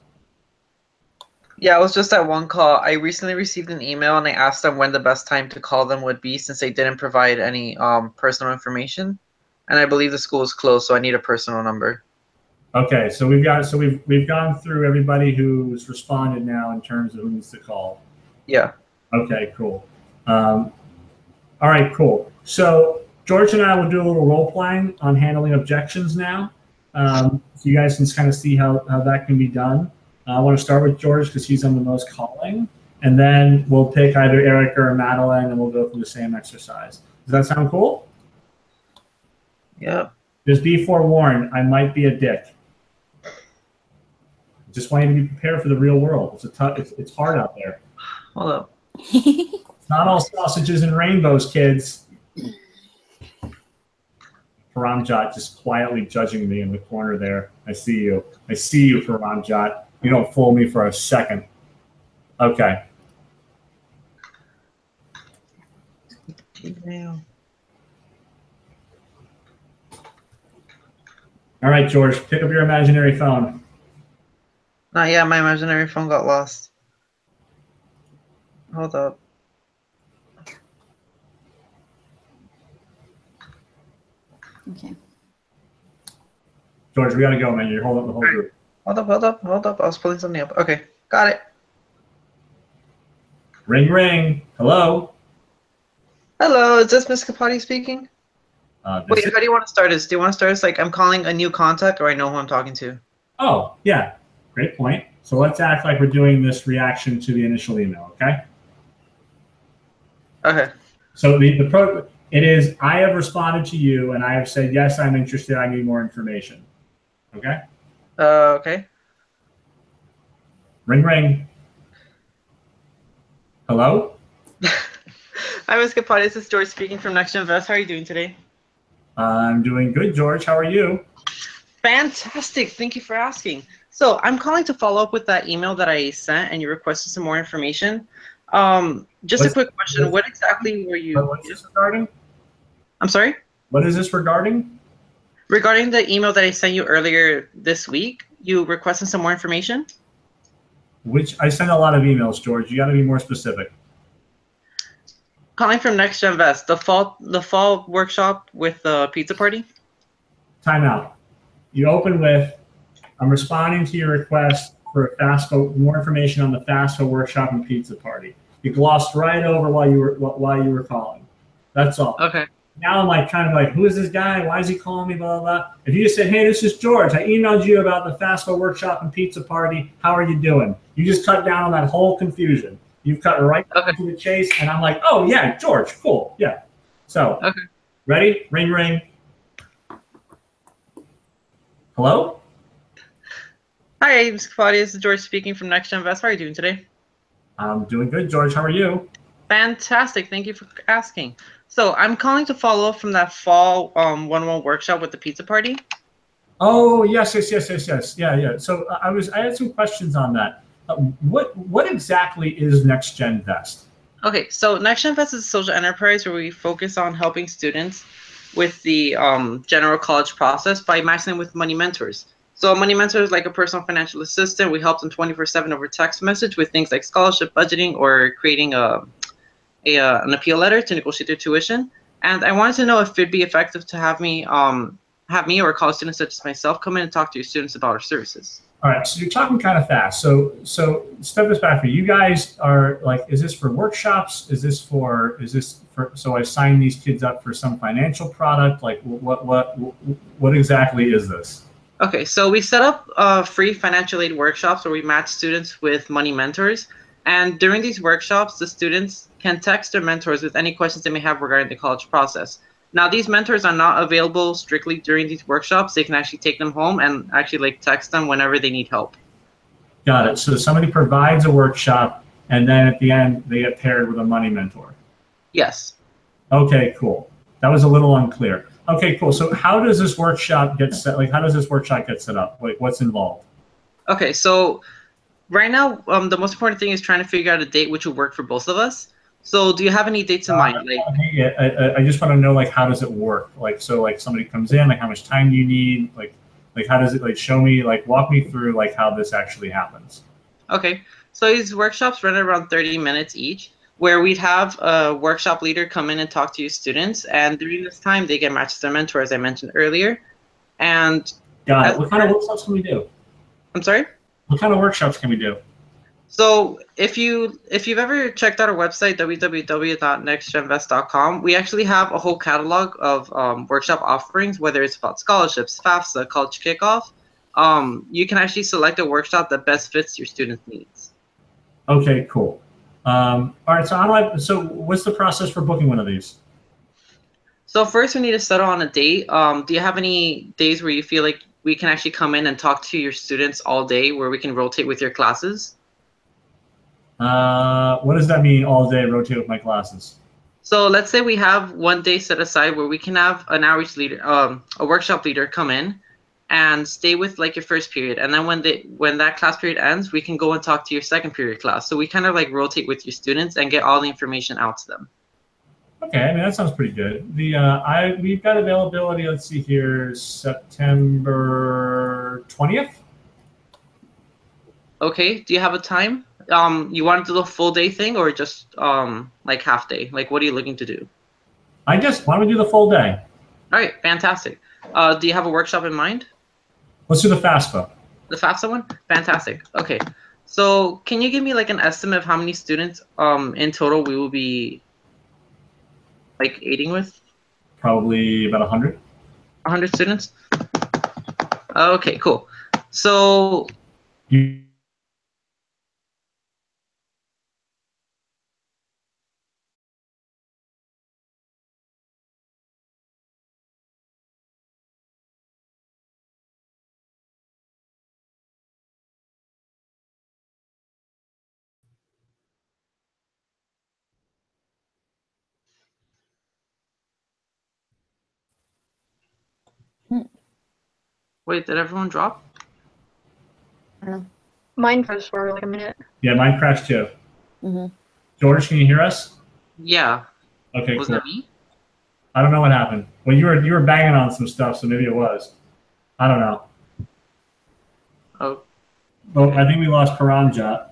Yeah, it was just that one call. I recently received an email and I asked them when the best time to call them would be, since they didn't provide any personal information. And I believe the school is closed, so I need a personal number. Okay, so we've gone through everybody who's responded now in terms of who needs to call. Yeah. Okay, cool. All right, cool. So George and I will do a little role playing on handling objections now. So you guys can kind of see how that can be done. I want to start with George because he's done the most calling. And then we'll pick either Erica or Madeline and we'll go through the same exercise. Does that sound cool? Yeah. Just be forewarned, I might be a dick. Just want you to be prepared for the real world. It's hard out there. Hold up. It's not all sausages and rainbows, kids. Paramjot just quietly judging me in the corner there. I see you. I see you, Paramjot. You don't fool me for a second. Okay. All right, George, pick up your imaginary phone. Not yet. My imaginary phone got lost. Hold up. Okay. George, we gotta go, man. You're holding up the whole group. Hold up. I was pulling something up. Okay, got it. Ring, ring. Hello. Hello, is this Ms. Kapati speaking? Wait, how do you want to start this? Do you want to start this like I'm calling a new contact, or I know who I'm talking to? Oh, yeah. Great point. So let's act like we're doing this reaction to the initial email, okay? Okay. So it is, I have responded to you and I have said, yes, I'm interested. I need more information. Okay? Okay. Ring, ring. Hello? Hi, Ms. Kapati. This is George speaking from Next Gen Invest. How are you doing today? I'm doing good, George. How are you? Fantastic. Thank you for asking. So I'm calling to follow up with that email that I sent and you requested some more information. Just a quick question. What exactly were you... What's this regarding? I'm sorry? What is this regarding? Regarding the email that I sent you earlier this week, you requested some more information? Which I sent a lot of emails, George. You got to be more specific. Calling from Next Gen Invest, the fall workshop with the pizza party. Time out. You open with, I'm responding to your request for a FAFSA, more information on the FAFSA workshop and pizza party. You glossed right over while you were calling. That's all. Okay. Now I'm like kind of like, who is this guy? Why is he calling me? Blah, blah, blah. If you just said, hey, this is George. I emailed you about the FAFSA workshop and pizza party. How are you doing? You just cut down on that whole confusion. You've cut right to the chase, and I'm like, oh, yeah, George, cool, yeah. So, ready? Ring, ring. Hello? Hi, Ms. Kapati. This is George speaking from Next Gen Invest. How are you doing today? I'm doing good, George. How are you? Fantastic. Thank you for asking. So I'm calling to follow up from that fall 1-on-1 workshop with the pizza party. Oh, yes. Yeah. So I had some questions on that. What exactly is Next Gen Vest? Okay, so Next Gen Fest is a social enterprise where we focus on helping students with the general college process by matching them with money mentors. So a money mentor is like a personal financial assistant. We help them 24/7 over text message with things like scholarship budgeting or creating an appeal letter to negotiate their tuition. And I wanted to know if it'd be effective to have me or college students such as myself come in and talk to your students about our services. All right, so you're talking kind of fast. So step this back for you guys are like, is this for workshops? Is this for so I sign these kids up for some financial product? Like what exactly is this? Okay, so we set up free financial aid workshops where we match students with money mentors. And during these workshops, the students can text their mentors with any questions they may have regarding the college process. Now, these mentors are not available strictly during these workshops. They can actually take them home and actually like text them whenever they need help. Got it. So somebody provides a workshop, and then at the end, they get paired with a money mentor. Yes. Okay, cool. That was a little unclear. Okay, cool. So how does this workshop get set? Like, how does this workshop get set up? Like, what's involved? Okay, so right now, the most important thing is trying to figure out a date which will work for both of us. So do you have any dates in mind? Like, I just want to know, like, how does it work? Like, so like somebody comes in, like how much time do you need? Like how does it, like, show me, like, walk me through like how this actually happens. Okay, so these workshops run around 30 minutes each, where we'd have a workshop leader come in and talk to your students. And during this time, they get matched to their mentor, as I mentioned earlier. And got it. What kind of workshops can we do? I'm sorry? What kind of workshops can we do? So if you've ever checked out our website, www.nextgenvest.com, we actually have a whole catalog of workshop offerings, whether it's about scholarships, FAFSA, college kickoff. You can actually select a workshop that best fits your students' needs. Okay, cool. All right, so what's the process for booking one of these? So first we need to settle on a date. Do you have any days where you feel like we can actually come in and talk to your students all day, where we can rotate with your classes? What does that mean, all day rotate with my classes? So let's say we have one day set aside where we can have an outreach leader, a workshop leader come in and stay with like your first period. And then when that class period ends, we can go and talk to your second period class. So we kind of like rotate with your students and get all the information out to them. Okay, I mean, that sounds pretty good. We've got availability, let's see here, September 20th. Okay, do you have a time? You want to do the full day thing or just like half day? Like, what are you looking to do? Why don't we do the full day? All right, fantastic. Do you have a workshop in mind? Let's do the FAFSA. The FAFSA one? Fantastic. Okay, so can you give me like an estimate of how many students in total we will be like aiding with? Probably about 100. 100 students? Okay, cool. So wait, did everyone drop? I don't know. Mine froze for like a minute. Yeah, mine crashed too. Mm-hmm. George, can you hear us? Yeah. Okay, Was cool. that me? I don't know what happened. Well, you were banging on some stuff, so maybe it was. I don't know. Oh. Well, I think we lost Paramjot.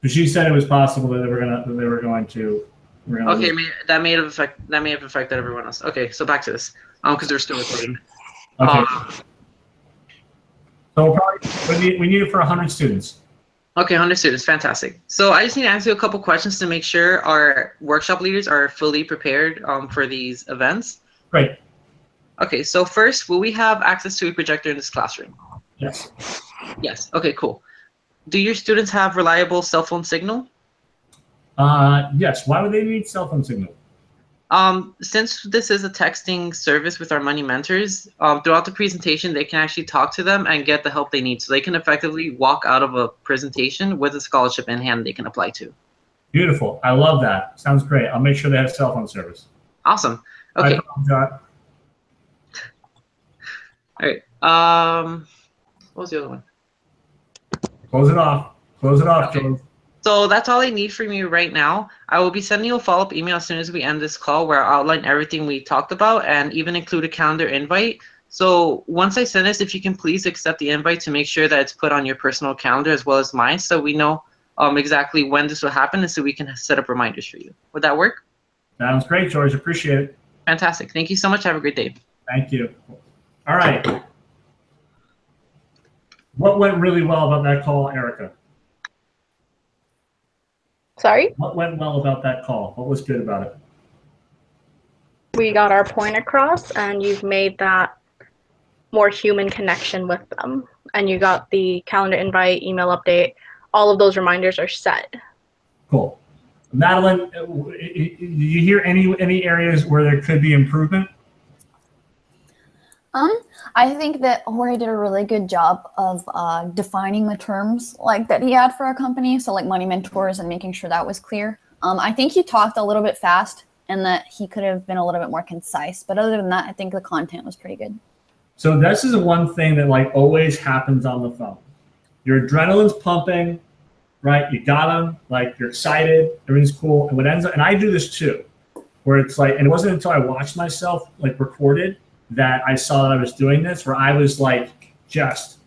But she said it was possible that they were going to. Okay, that may have affected everyone else. Okay, so back to this, because they're still recording. Okay. So we need it for 100 students. Okay, 100 students, fantastic. So I just need to ask you a couple questions to make sure our workshop leaders are fully prepared for these events. Great. Okay, so first, will we have access to a projector in this classroom? Yes. Yes. Okay, cool. Do your students have reliable cell phone signal? Yes. Why would they need cell phone signal? Since this is a texting service with our money mentors, throughout the presentation, they can actually talk to them and get the help they need. So they can effectively walk out of a presentation with a scholarship in hand they can apply to. Beautiful. I love that. Sounds great. I'll make sure they have cell phone service. Awesome. All Okay. right, Paramjot. All right. What was the other one? Close it off. Close it off, Okay. George. So that's all I need from you right now. I will be sending you a follow-up email as soon as we end this call where I'll outline everything we talked about and even include a calendar invite. So once I send this, if you can please accept the invite to make sure that it's put on your personal calendar as well as mine so we know exactly when this will happen and so we can set up reminders for you. Would that work? Sounds great, George. Appreciate it. Fantastic. Thank you so much. Have a great day. Thank you. All right. What went really well about that call, Erica? Sorry? What went well about that call? What was good about it? We got our point across, and you've made that more human connection with them. And you got the calendar invite, email update. All of those reminders are set. Cool. Madeline, did you hear any areas where there could be improvement? I think that Jorge did a really good job of defining the terms like that he had for our company. So like money mentors and making sure that was clear. I think he talked a little bit fast and that he could have been a little bit more concise. But other than that, I think the content was pretty good. So this is one thing that like always happens on the phone. Your adrenaline's pumping, right? You got them, like you're excited, everything's cool. And what ends up, and I do this too, where it's like, and it wasn't until I watched myself like recorded that I saw that I was doing this, where I was like just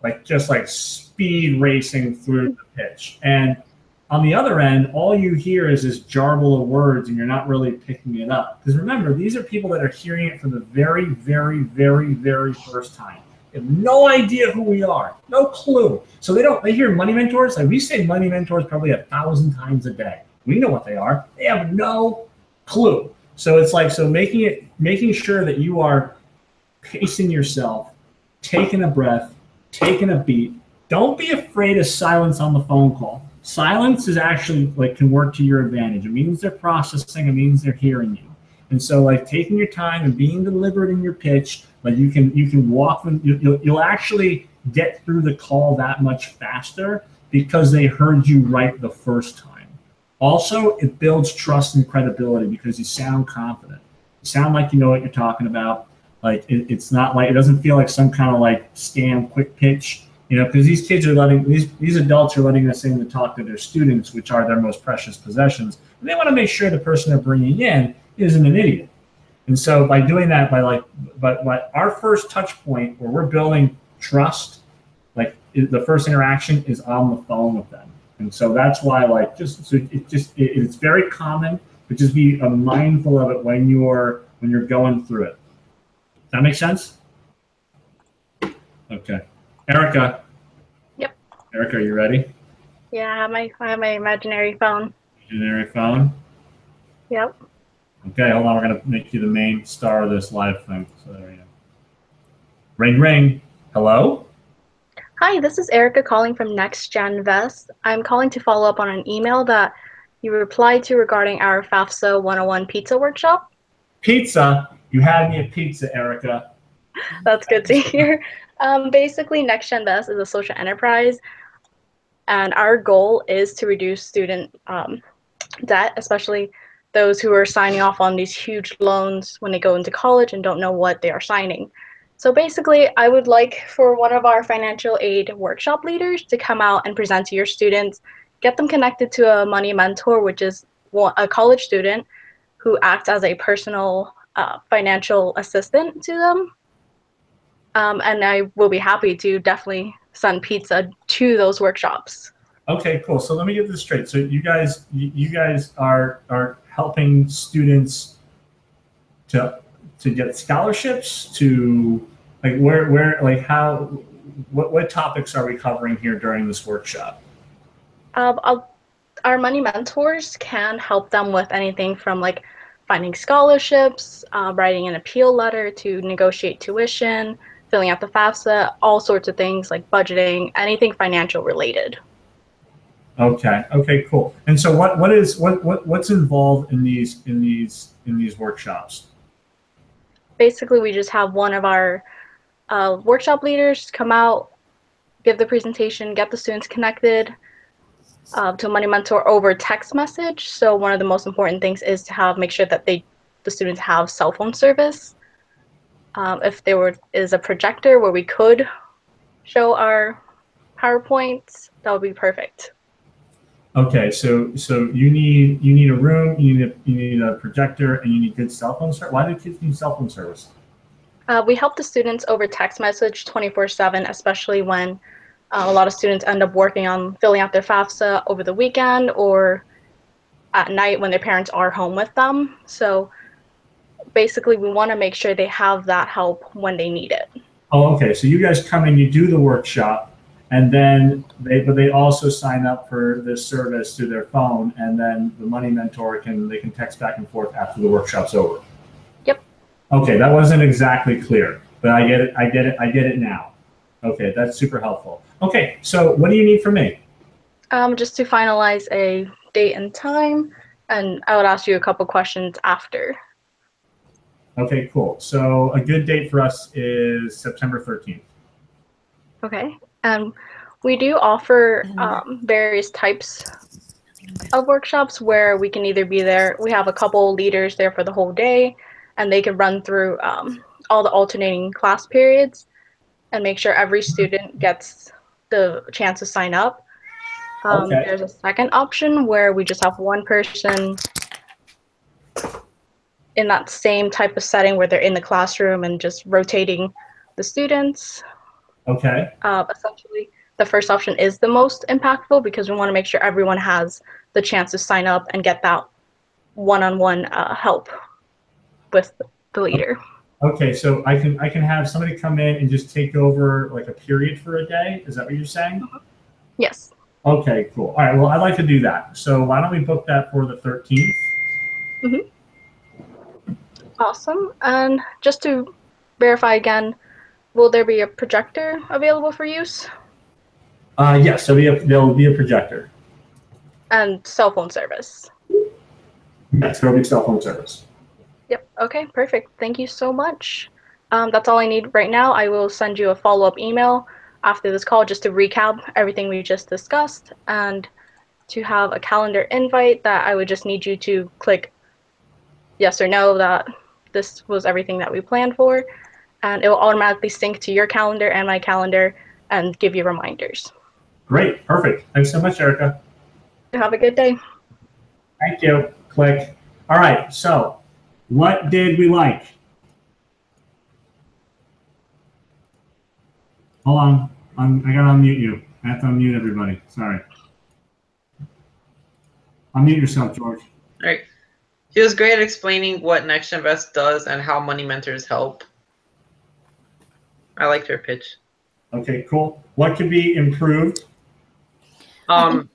like speed racing through the pitch. And on the other end, all you hear is this jarble of words and you're not really picking it up. Because remember, these are people that are hearing it for the very, very, very, very first time. They have no idea who we are, no clue. So they hear money mentors. Like we say money mentors probably 1,000 times a day. We know what they are. They have no clue. So it's like, so making sure that you are pacing yourself, taking a breath, taking a beat. Don't be afraid of silence on the phone call. Silence is actually like can work to your advantage. It means they're processing. It means they're hearing you. And so like taking your time and being deliberate in your pitch, like you can walk them. You'll actually get through the call that much faster because they heard you right the first time. Also, it builds trust and credibility because you sound confident. You sound like you know what you're talking about. Like it's not like it doesn't feel like some kind of like scam quick pitch, you know, because these kids are letting these adults are letting us in to talk to their students, which are their most precious possessions. And they want to make sure the person they're bringing in isn't an idiot. And so by doing that, by our first touch point where we're building trust, like the first interaction is on the phone with them. And so that's why, like, it's very common, but just be mindful of it when you're going through it. Does that make sense? Okay, Erica. Yep. Erica, are you ready? Yeah, I have my imaginary phone. Imaginary phone. Yep. Okay, hold on. We're gonna make you the main star of this live thing. So there you go. Ring, ring. Hello. Hi, this is Erica calling from Next Gen Vest. I'm calling to follow up on an email that you replied to regarding our FAFSA 101 pizza workshop. Pizza? You had me at pizza, Erica. That's good to hear. Basically, Next Gen Vest is a social enterprise, and our goal is to reduce student debt, especially those who are signing off on these huge loans when they go into college and don't know what they are signing. So basically, I would like for one of our financial aid workshop leaders to come out and present to your students, get them connected to a money mentor, which is a college student who acts as a personal financial assistant to them. And I will be happy to definitely send pizza to those workshops. Okay, cool. So let me get this straight. So you guys are helping students to get scholarships, to like where like how what topics are we covering here during this workshop? Our money mentors can help them with anything from like finding scholarships, writing an appeal letter to negotiate tuition, filling out the FAFSA, all sorts of things like budgeting, anything financial related. Okay. Okay. Cool. And so what's involved in these workshops? Basically, we just have one of our workshop leaders come out, give the presentation, get the students connected, to money mentor over text message. So one of the most important things is to make sure that the students have cell phone service. If there is a projector where we could show our PowerPoints, that would be perfect. Okay, so you need a room, you need a projector, and you need good cell phone service. Why do kids need cell phone service? We help the students over text message 24/7, especially when a lot of students end up working on filling out their FAFSA over the weekend or at night when their parents are home with them. So basically, we want to make sure they have that help when they need it. Oh, okay. So you guys come in, you do the workshop, and then they also sign up for this service through their phone, and then the money mentor they can text back and forth after the workshop's over. Yep. Okay, that wasn't exactly clear, but I get it now. Okay, that's super helpful. Okay, so what do you need from me? Just to finalize a date and time, and I would ask you a couple questions after. Okay, cool. So a good date for us is September 13th. Okay, and we do offer various types of workshops where we can either be there. We have a couple leaders there for the whole day, and they can run through all the alternating class periods and make sure every student gets the chance to sign up. Okay. There's a second option where we just have one person in that same type of setting where they're in the classroom and just rotating the students. Okay. Essentially, the first option is the most impactful because we want to make sure everyone has the chance to sign up and get that one-on-one help with the leader. Okay, so I can have somebody come in and just take over like a period for a day. Is that what you're saying? Yes. Okay, cool. All right, well, I'd like to do that. So why don't we book that for the 13th? Mm-hmm. Awesome. And just to verify again, will there be a projector available for use? Yes, there'll be a projector. And cell phone service? Yes, there'll be cell phone service. Yep. Okay, perfect. Thank you so much. That's all I need right now. I will send you a follow-up email after this call just to recap everything we just discussed and to have a calendar invite that I would just need you to click yes or no that this was everything that we planned for, and it will automatically sync to your calendar and my calendar and give you reminders. Great, perfect. Thanks so much, Erica. Have a good day. Thank you. Click. All right, so what did we like? Hold on. I gotta unmute you. I have to unmute everybody. Sorry. Unmute yourself, George. All right. He was great at explaining what Next Invest does and how money mentors help. I liked her pitch. Okay, cool. What could be improved? Oh,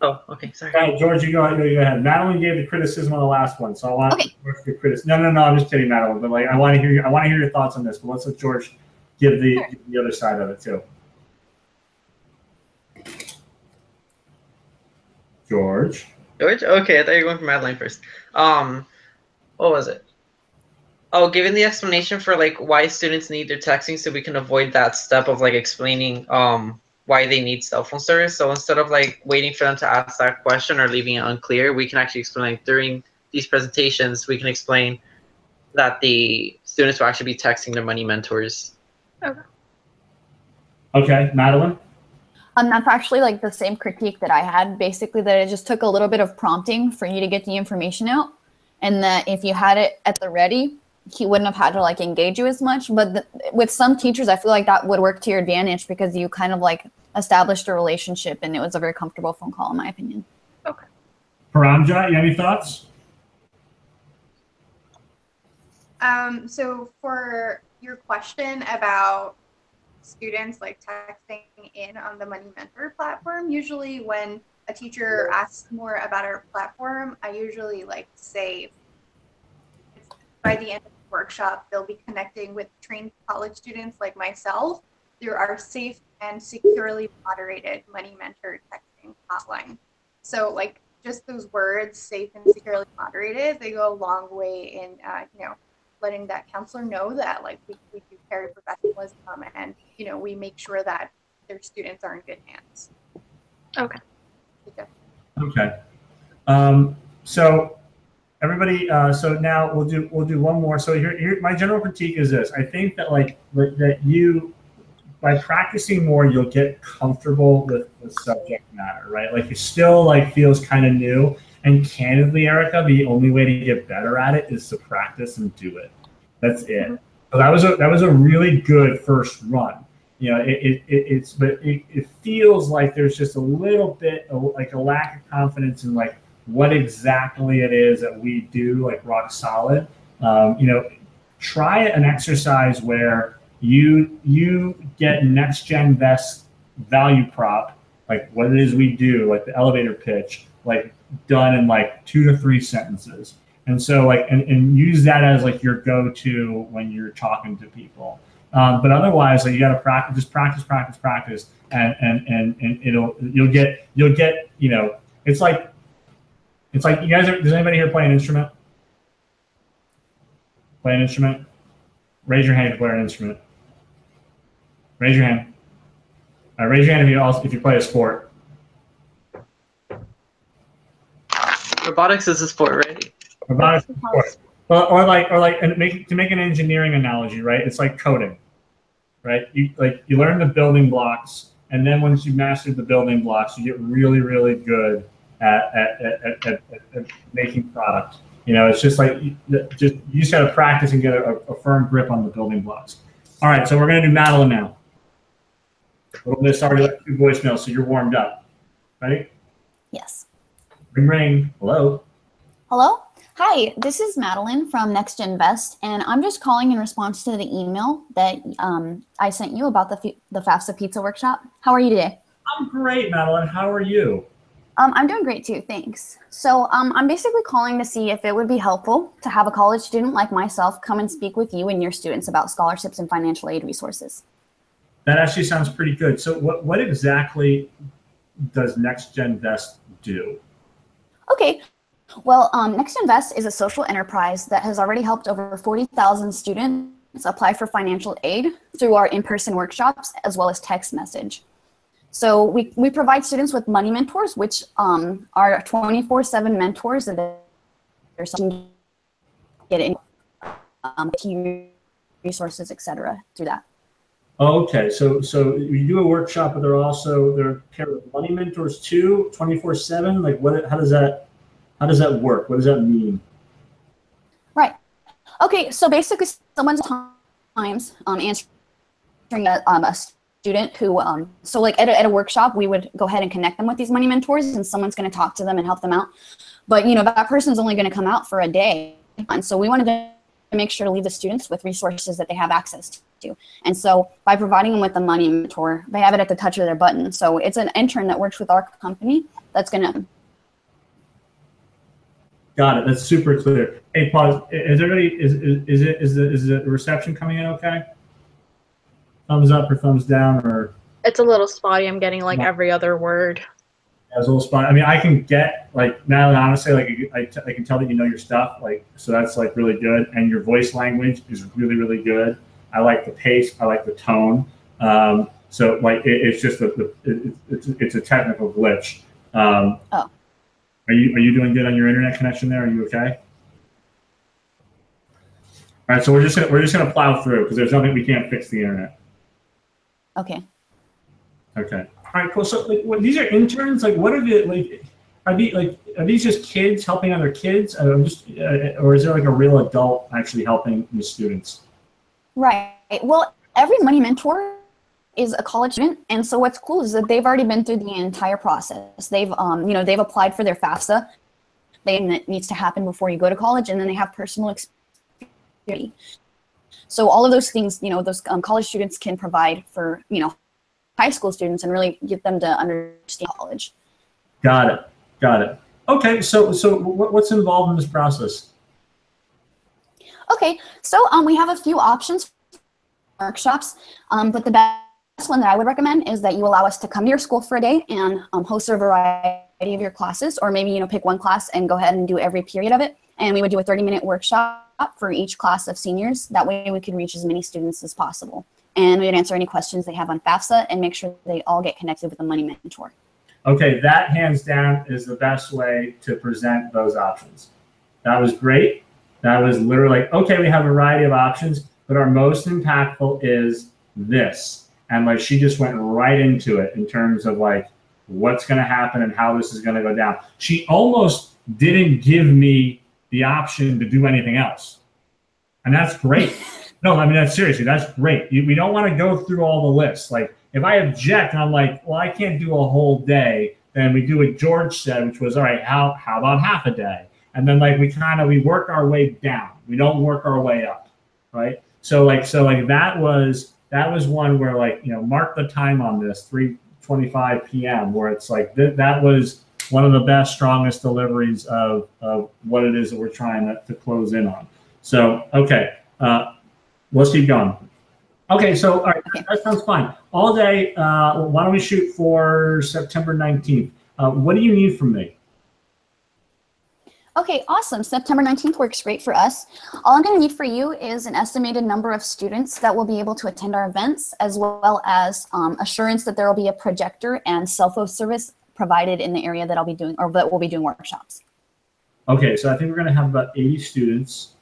okay, sorry. George, you go ahead. Madeline gave the criticism on the last one, so I want George to criticize. No, I'm just kidding, Madeline. But like, I want to hear your thoughts on this. But let's let George give the other side of it too. George. Okay, I thought you were going for Madeline first. What was it? Oh, giving the explanation for like why students need their texting, so we can avoid that step of like explaining why they need cell phone service. So instead of like waiting for them to ask that question or leaving it unclear, we can actually explain during these presentations. We can explain that the students will actually be texting their money mentors. Okay, Madeline. That's actually like the same critique that I had, basically that it just took a little bit of prompting for you to get the information out, and that if you had it at the ready, he wouldn't have had to like engage you as much. But with some teachers, I feel like that would work to your advantage because you kind of like established a relationship and it was a very comfortable phone call, in my opinion. Okay. Paramjot, you have any thoughts? So for your question about students like texting in on the Money Mentor platform, usually when a teacher asks more about our platform, I usually like to say by the end of the workshop, they'll be connecting with trained college students like myself through our safe and securely moderated Money Mentor texting hotline. So like just those words, safe and securely moderated, they go a long way in, letting that counselor know that like we do carry professionalism and we make sure that their students are in good hands. Okay. Okay. So everybody, so now we'll do one more. So here my general critique is this. I think that that you, by practicing more, you'll get comfortable with the subject matter, right? Like it still feels kind of new. And candidly, Erica, the only way to get better at it is to practice and do it. That's it. So that was a really good first run. You know, it feels like there's just a little bit like a lack of confidence in what exactly it is that we do rock solid. You know, try an exercise where you get next gen best value prop, like what it is we do, like the elevator pitch, done in 2 to 3 sentences. And so and use that as your go-to when you're talking to people. But otherwise, you got to practice, and you'll get, you know, it's like you guys does anybody here play an instrument? Play an instrument? Raise your hand if you play an instrument. Raise your hand. Raise your hand if you play a sport. Robotics is a sport, right? Robotics is a sport. Or to make an engineering analogy, right? It's like coding, right? You learn the building blocks, and then once you've mastered the building blocks, you get really, really good at making product. You know, it's just you just got to practice and get a firm grip on the building blocks. All right, so we're gonna do Madeline now. We're gonna start with 2 voicemails, so you're warmed up. Ready? Yes. Ring, ring. Hello. Hello? Hi, this is Madeline from Next Gen Best, and I'm just calling in response to the email that I sent you about the FAFSA pizza workshop. How are you today? I'm great, Madeline. How are you? I'm doing great too, thanks. So I'm basically calling to see if it would be helpful to have a college student like myself come and speak with you and your students about scholarships and financial aid resources. That actually sounds pretty good. So what exactly does Next Gen Best do? Okay. Well, Next Invest is a social enterprise that has already helped over 40,000 students apply for financial aid through our in-person workshops as well as text message. So we provide students with money mentors, which are 24/7 mentors that they're getting resources, etc. through that. Okay, so you do a workshop, but they're paired with money mentors too, 24/7. How does that work? What does that mean? Right. Okay, so basically someone's times answering a student who, so at a workshop, we would go ahead and connect them with these money mentors, and someone's going to talk to them and help them out. But, you know, that person's only going to come out for a day. And so we wanted to make sure to leave the students with resources that they have access to. And so by providing them with the money mentor, they have it at the touch of their button. So it's an intern that works with our company that's going to. Got it. That's super clear. Hey, pause. Is the reception coming in okay? Thumbs up or thumbs down, or? It's a little spotty. I'm getting every other word. Yeah, it's a little spotty. I mean, I can get now. Honestly, I can tell that you know your stuff. So that's really good. And your voice language is really, really good. I like the pace. I like the tone. So it's just it's a technical glitch. Oh. Are you doing good on your internet connection there? Are you okay? All right, so we're just gonna plow through because there's nothing we can't fix the internet. Okay. Okay. All right, cool. So these are interns. What are they are these just kids helping other kids? Or is there a real adult actually helping the students? Right. Well, every money mentor is a college student, and so what's cool is that they've already been through the entire process. They've they've applied for their FAFSA. That needs to happen before you go to college, and then they have personal experience. So all of those things, those college students can provide for high school students and really get them to understand college. Got it. Okay, so what's involved in this process? Okay, so we have a few options for workshops, but the best one that I would recommend is that you allow us to come to your school for a day and host a variety of your classes, or maybe pick one class and go ahead and do every period of it. And we would do a 30-minute workshop for each class of seniors. That way we could reach as many students as possible. And we would answer any questions they have on FAFSA and make sure they all get connected with a money mentor. Okay, that hands down is the best way to present those options. That was great. That was literally like, okay, we have a variety of options, but our most impactful is this. And like she just went right into it in terms of like what's going to happen and how this is going to go down. She almost didn't give me the option to do anything else. And that's great. No, I mean, that's seriously, that's great. We don't want to go through all the lists. Like if I object and I'm like, well, I can't do a whole day, then we do what George said, which was, all right, how about half a day? And then like we work our way down. We don't work our way up, right? So that was one where like, you know, mark the time on this, 3:25 p.m. where it's like that was one of the best, strongest deliveries of what it is that we're trying to close in on. So, okay, let's keep going. Okay, so all right, that sounds fine. All day, why don't we shoot for September 19th? What do you need from me? Okay, awesome. September 19th works great for us. All I'm going to need for you is an estimated number of students that will be able to attend our events, as well as assurance that there will be a projector and cell phone service provided in the area that I'll be doing, or that we'll be doing workshops. Okay, so I think we're going to have about 80 students,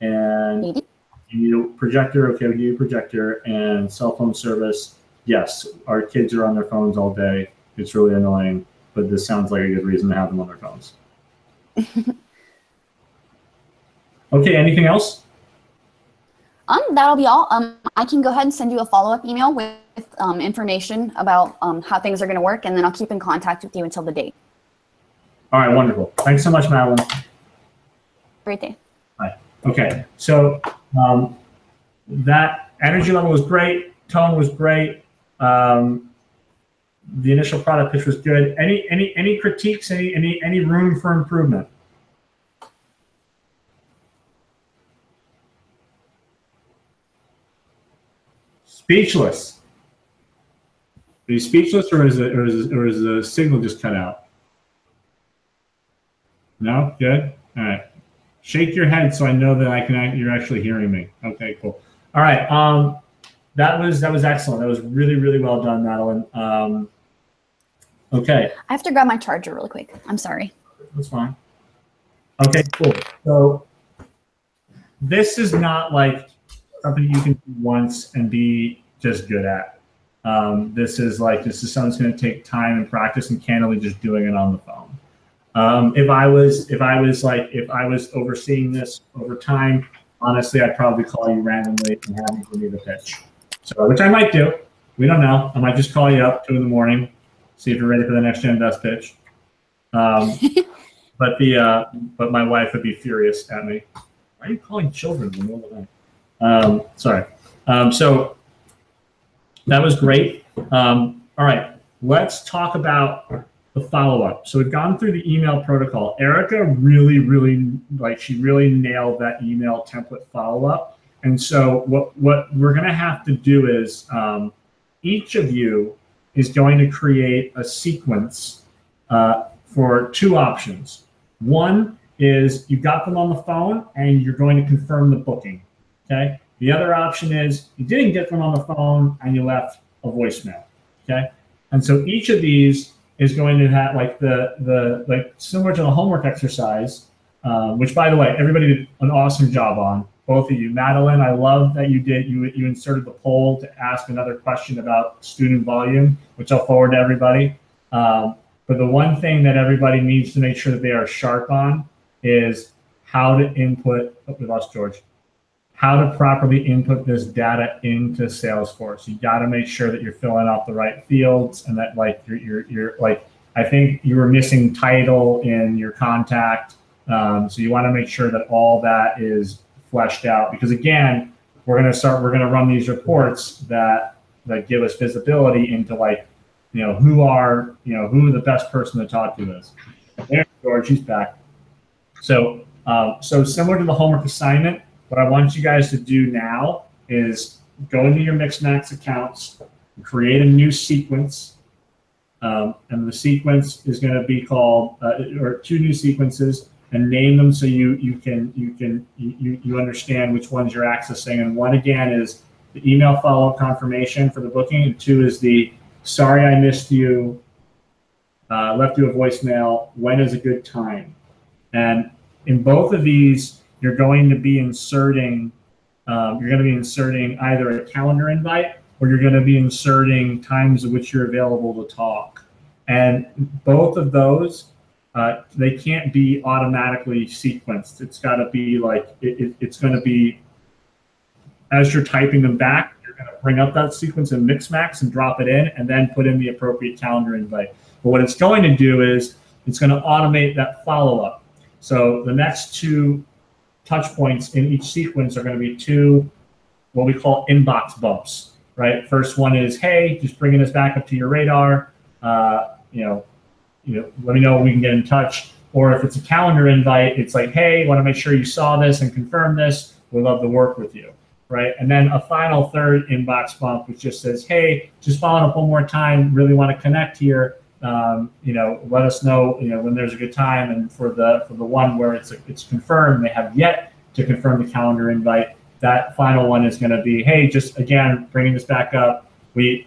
and 80? you need a projector. Okay, we need a projector and cell phone service. Yes, our kids are on their phones all day. It's really annoying, but this sounds like a good reason to have them on their phones. Okay, anything else? That'll be all. I can go ahead and send you a follow-up email with information about how things are going to work, and then I'll keep in contact with you until the date. All right, wonderful. Thanks so much, Madeline. Great day. Bye. Okay, so that energy level was great. Tone was great. The initial product pitch was good. Any critiques? Any room for improvement? Speechless. Are you speechless, or is the signal just cut out? No, good. All right. Shake your head so I know that you're actually hearing me. Okay, cool. All right. That was excellent. That was really, really well done, Madeline. Okay. I have to grab my charger really quick. I'm sorry. That's fine. Okay, cool. So this is not like something you can do once and be just good at. This is something that's going to take time and practice, and candidly just doing it on the phone. If I was overseeing this over time, honestly, I'd probably call you randomly and have you give me the pitch. So, which I might do. We don't know. I might just call you up 2 in the morning, see if you're ready for the next Gen Best pitch. But my wife would be furious at me. Why are you calling children in the middle of the night? Sorry. So that was great. All right, let's talk about the follow-up. So we've gone through the email protocol. Erica really nailed that email template follow-up. And so what we're going to have to do is each of you is going to create a sequence for 2 options. One is you got them on the phone and you're going to confirm the booking. Okay. The other option is you didn't get them on the phone and you left a voicemail. Okay. And so each of these is going to have like like similar to the homework exercise, which by the way, everybody did an awesome job on. Both of you. Madeline, I love that you inserted the poll to ask another question about student volume, which I'll forward to everybody. But the one thing that everybody needs to make sure that they are sharp on is how to input, we lost George, how to properly input this data into Salesforce. You got to make sure that you're filling out the right fields, and that like you're like, I think you were missing title in your contact. So you want to make sure that all that is fleshed out, because again, we're going to run these reports that give us visibility into like, who the best person to talk to is. There's George, he's back. So similar to the homework assignment, what I want you guys to do now is go into your Mixmax accounts, create a new sequence, and the sequence is going to be called, or 2 new sequences, and name them so you understand which ones you're accessing. And one again is the email follow-up confirmation for the booking, and 2 is the sorry I missed you left you a voicemail, when is a good time? And in both of these, you're going to be inserting either a calendar invite or you're going to be inserting times at which you're available to talk. And both of those, they can't be automatically sequenced. It's got to be like, it's going to be, as you're typing them back, you're going to bring up that sequence in Mixmax and drop it in and then put in the appropriate calendar invite. But what it's going to do is it's going to automate that follow-up. So the next two touch points in each sequence are going to be two, what we call inbox bumps, right? First one is, hey, just bringing this back up to your radar. Let me know when we can get in touch. Or if it's a calendar invite, it's like, hey, want to make sure you saw this and confirm this. We'd love to work with you, right? And then a final third inbox bump, which just says, hey, just following up one more time, really want to connect here. Let us know, when there's a good time. And for the one where it's confirmed, they have yet to confirm the calendar invite. That final one is going to be, hey, just again, bringing this back up. We're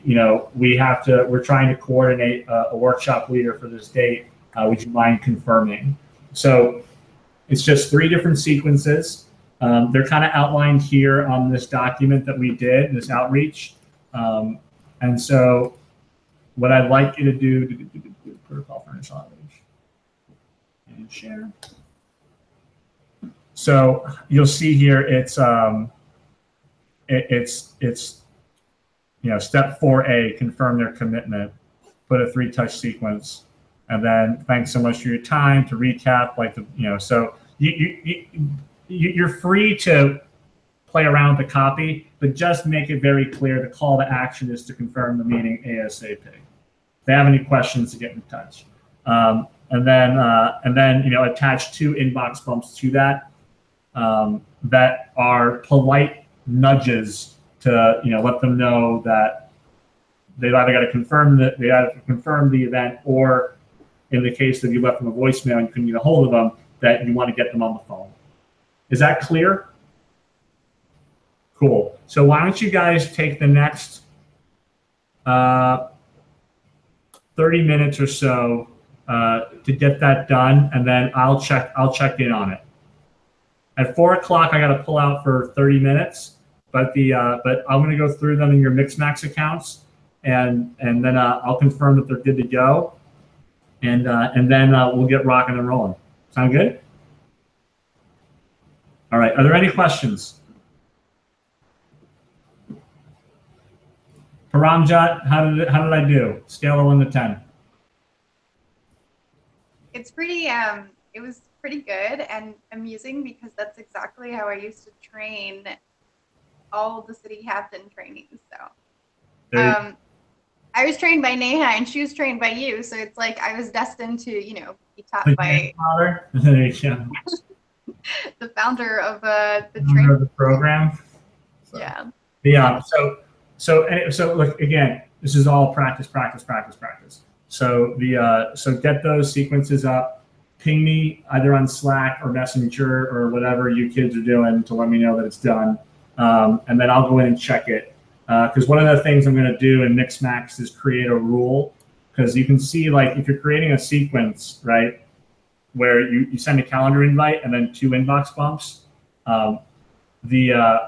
trying to coordinate a workshop leader for this date. Would you mind confirming? So it's just 3 different sequences. They're kind of outlined here on this document that we did, this outreach. And so what I'd like you to do, protocol for initial outreach and share. So you'll see here it's step 4A, confirm their commitment, put a 3-touch sequence, and then thanks so much for your time. To recap, so you're free to play around with the copy, but just make it very clear the call to action is to confirm the meeting ASAP. If they have any questions, to get in touch. And then attach 2 inbox bumps to that that are polite nudges to let them know that they've either got to confirm the event, or in the case that you left them a voicemail and you couldn't get a hold of them, that you want to get them on the phone. Is that clear? Cool. So why don't you guys take the next 30 minutes or so to get that done, and then I'll check in on it. At 4 o'clock, I got to pull out for 30 minutes, but I'm going to go through them in your Mixmax accounts, and then I'll confirm that they're good to go, and then we'll get rocking and rolling. Sound good? All right. Are there any questions? Paramjot, how did I do? Scale of 1 to 10. It's pretty. It was pretty good and amusing, because that's exactly how I used to train all the city captain trainings. So, I was trained by Neha and she was trained by you. So it's like I was destined to, be taught by the founder of the training of the program. So. Yeah. Yeah. So look, again, this is all practice. So so get those sequences up. Ping me either on Slack or Messenger or whatever you kids are doing to let me know that it's done, and then I'll go in and check it. Because one of the things I'm going to do in Mixmax is create a rule, because you can see, like, if you're creating a sequence, right, where you send a calendar invite and then 2 inbox bumps, what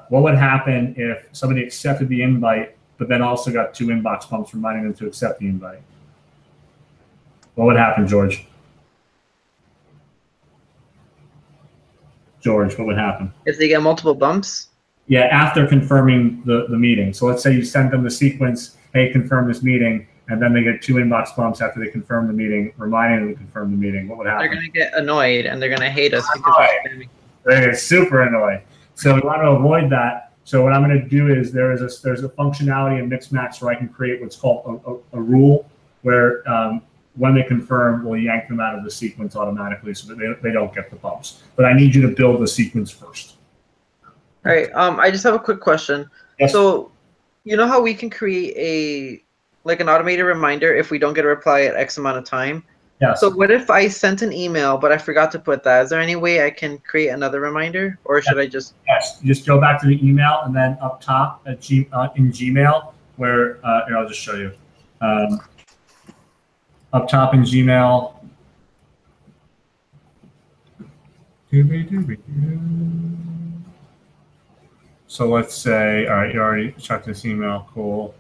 would happen if somebody accepted the invite but then also got 2 inbox bumps reminding them to accept the invite? What would happen, George? George, what would happen? If they get multiple bumps? Yeah, after confirming the meeting. So let's say you send them the sequence, hey, confirm this meeting, and then they get 2 inbox bumps after they confirm the meeting, reminding them to confirm the meeting. What would happen? They're going to get annoyed, and they're going to hate us because we're spamming. They get super annoyed. So we want to avoid that. So what I'm going to do is there's a functionality in Mixmax where I can create what's called a rule, where when they confirm, we'll yank them out of the sequence automatically so that they don't get the bumps. But I need you to build the sequence first. All right. I just have a quick question. Yes. So, you know how we can create an automated reminder if we don't get a reply at X amount of time? Yes. So what if I sent an email but I forgot to put that? Is there any way I can create another reminder, or should I just? Yes. You just go back to the email, and then up top in Gmail, where here, I'll just show you. up top in Gmail. So let's say, all right, you already checked this email, cool.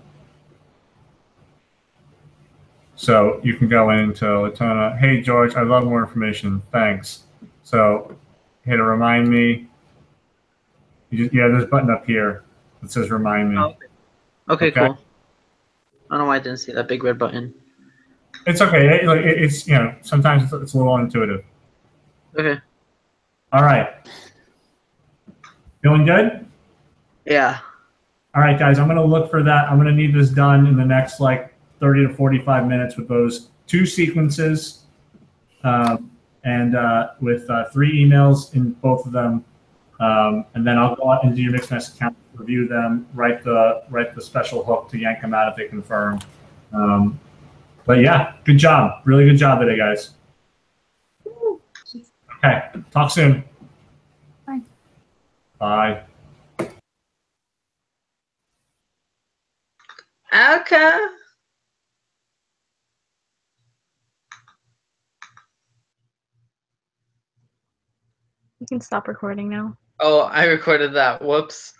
So you can go into Latona, hey George, I'd love more information, thanks. So hit a remind me. Yeah, there's a button up here that says remind me. Oh, okay, cool. I don't know why I didn't see that big red button. It's okay. It's you know, sometimes it's a little intuitive. Okay. All right. Feeling good? Yeah. All right, guys. I'm gonna look for that. I'm gonna need this done in the next like 30 to 45 minutes with those 2 sequences, and with 3 emails in both of them. And then I'll go out into your Mixed Mess account, review them, write the special hook to yank them out if they confirm. But yeah, good job. Really good job today, guys. Okay, talk soon. Bye. Bye. Okay. You can stop recording now. Oh, I recorded that. Whoops.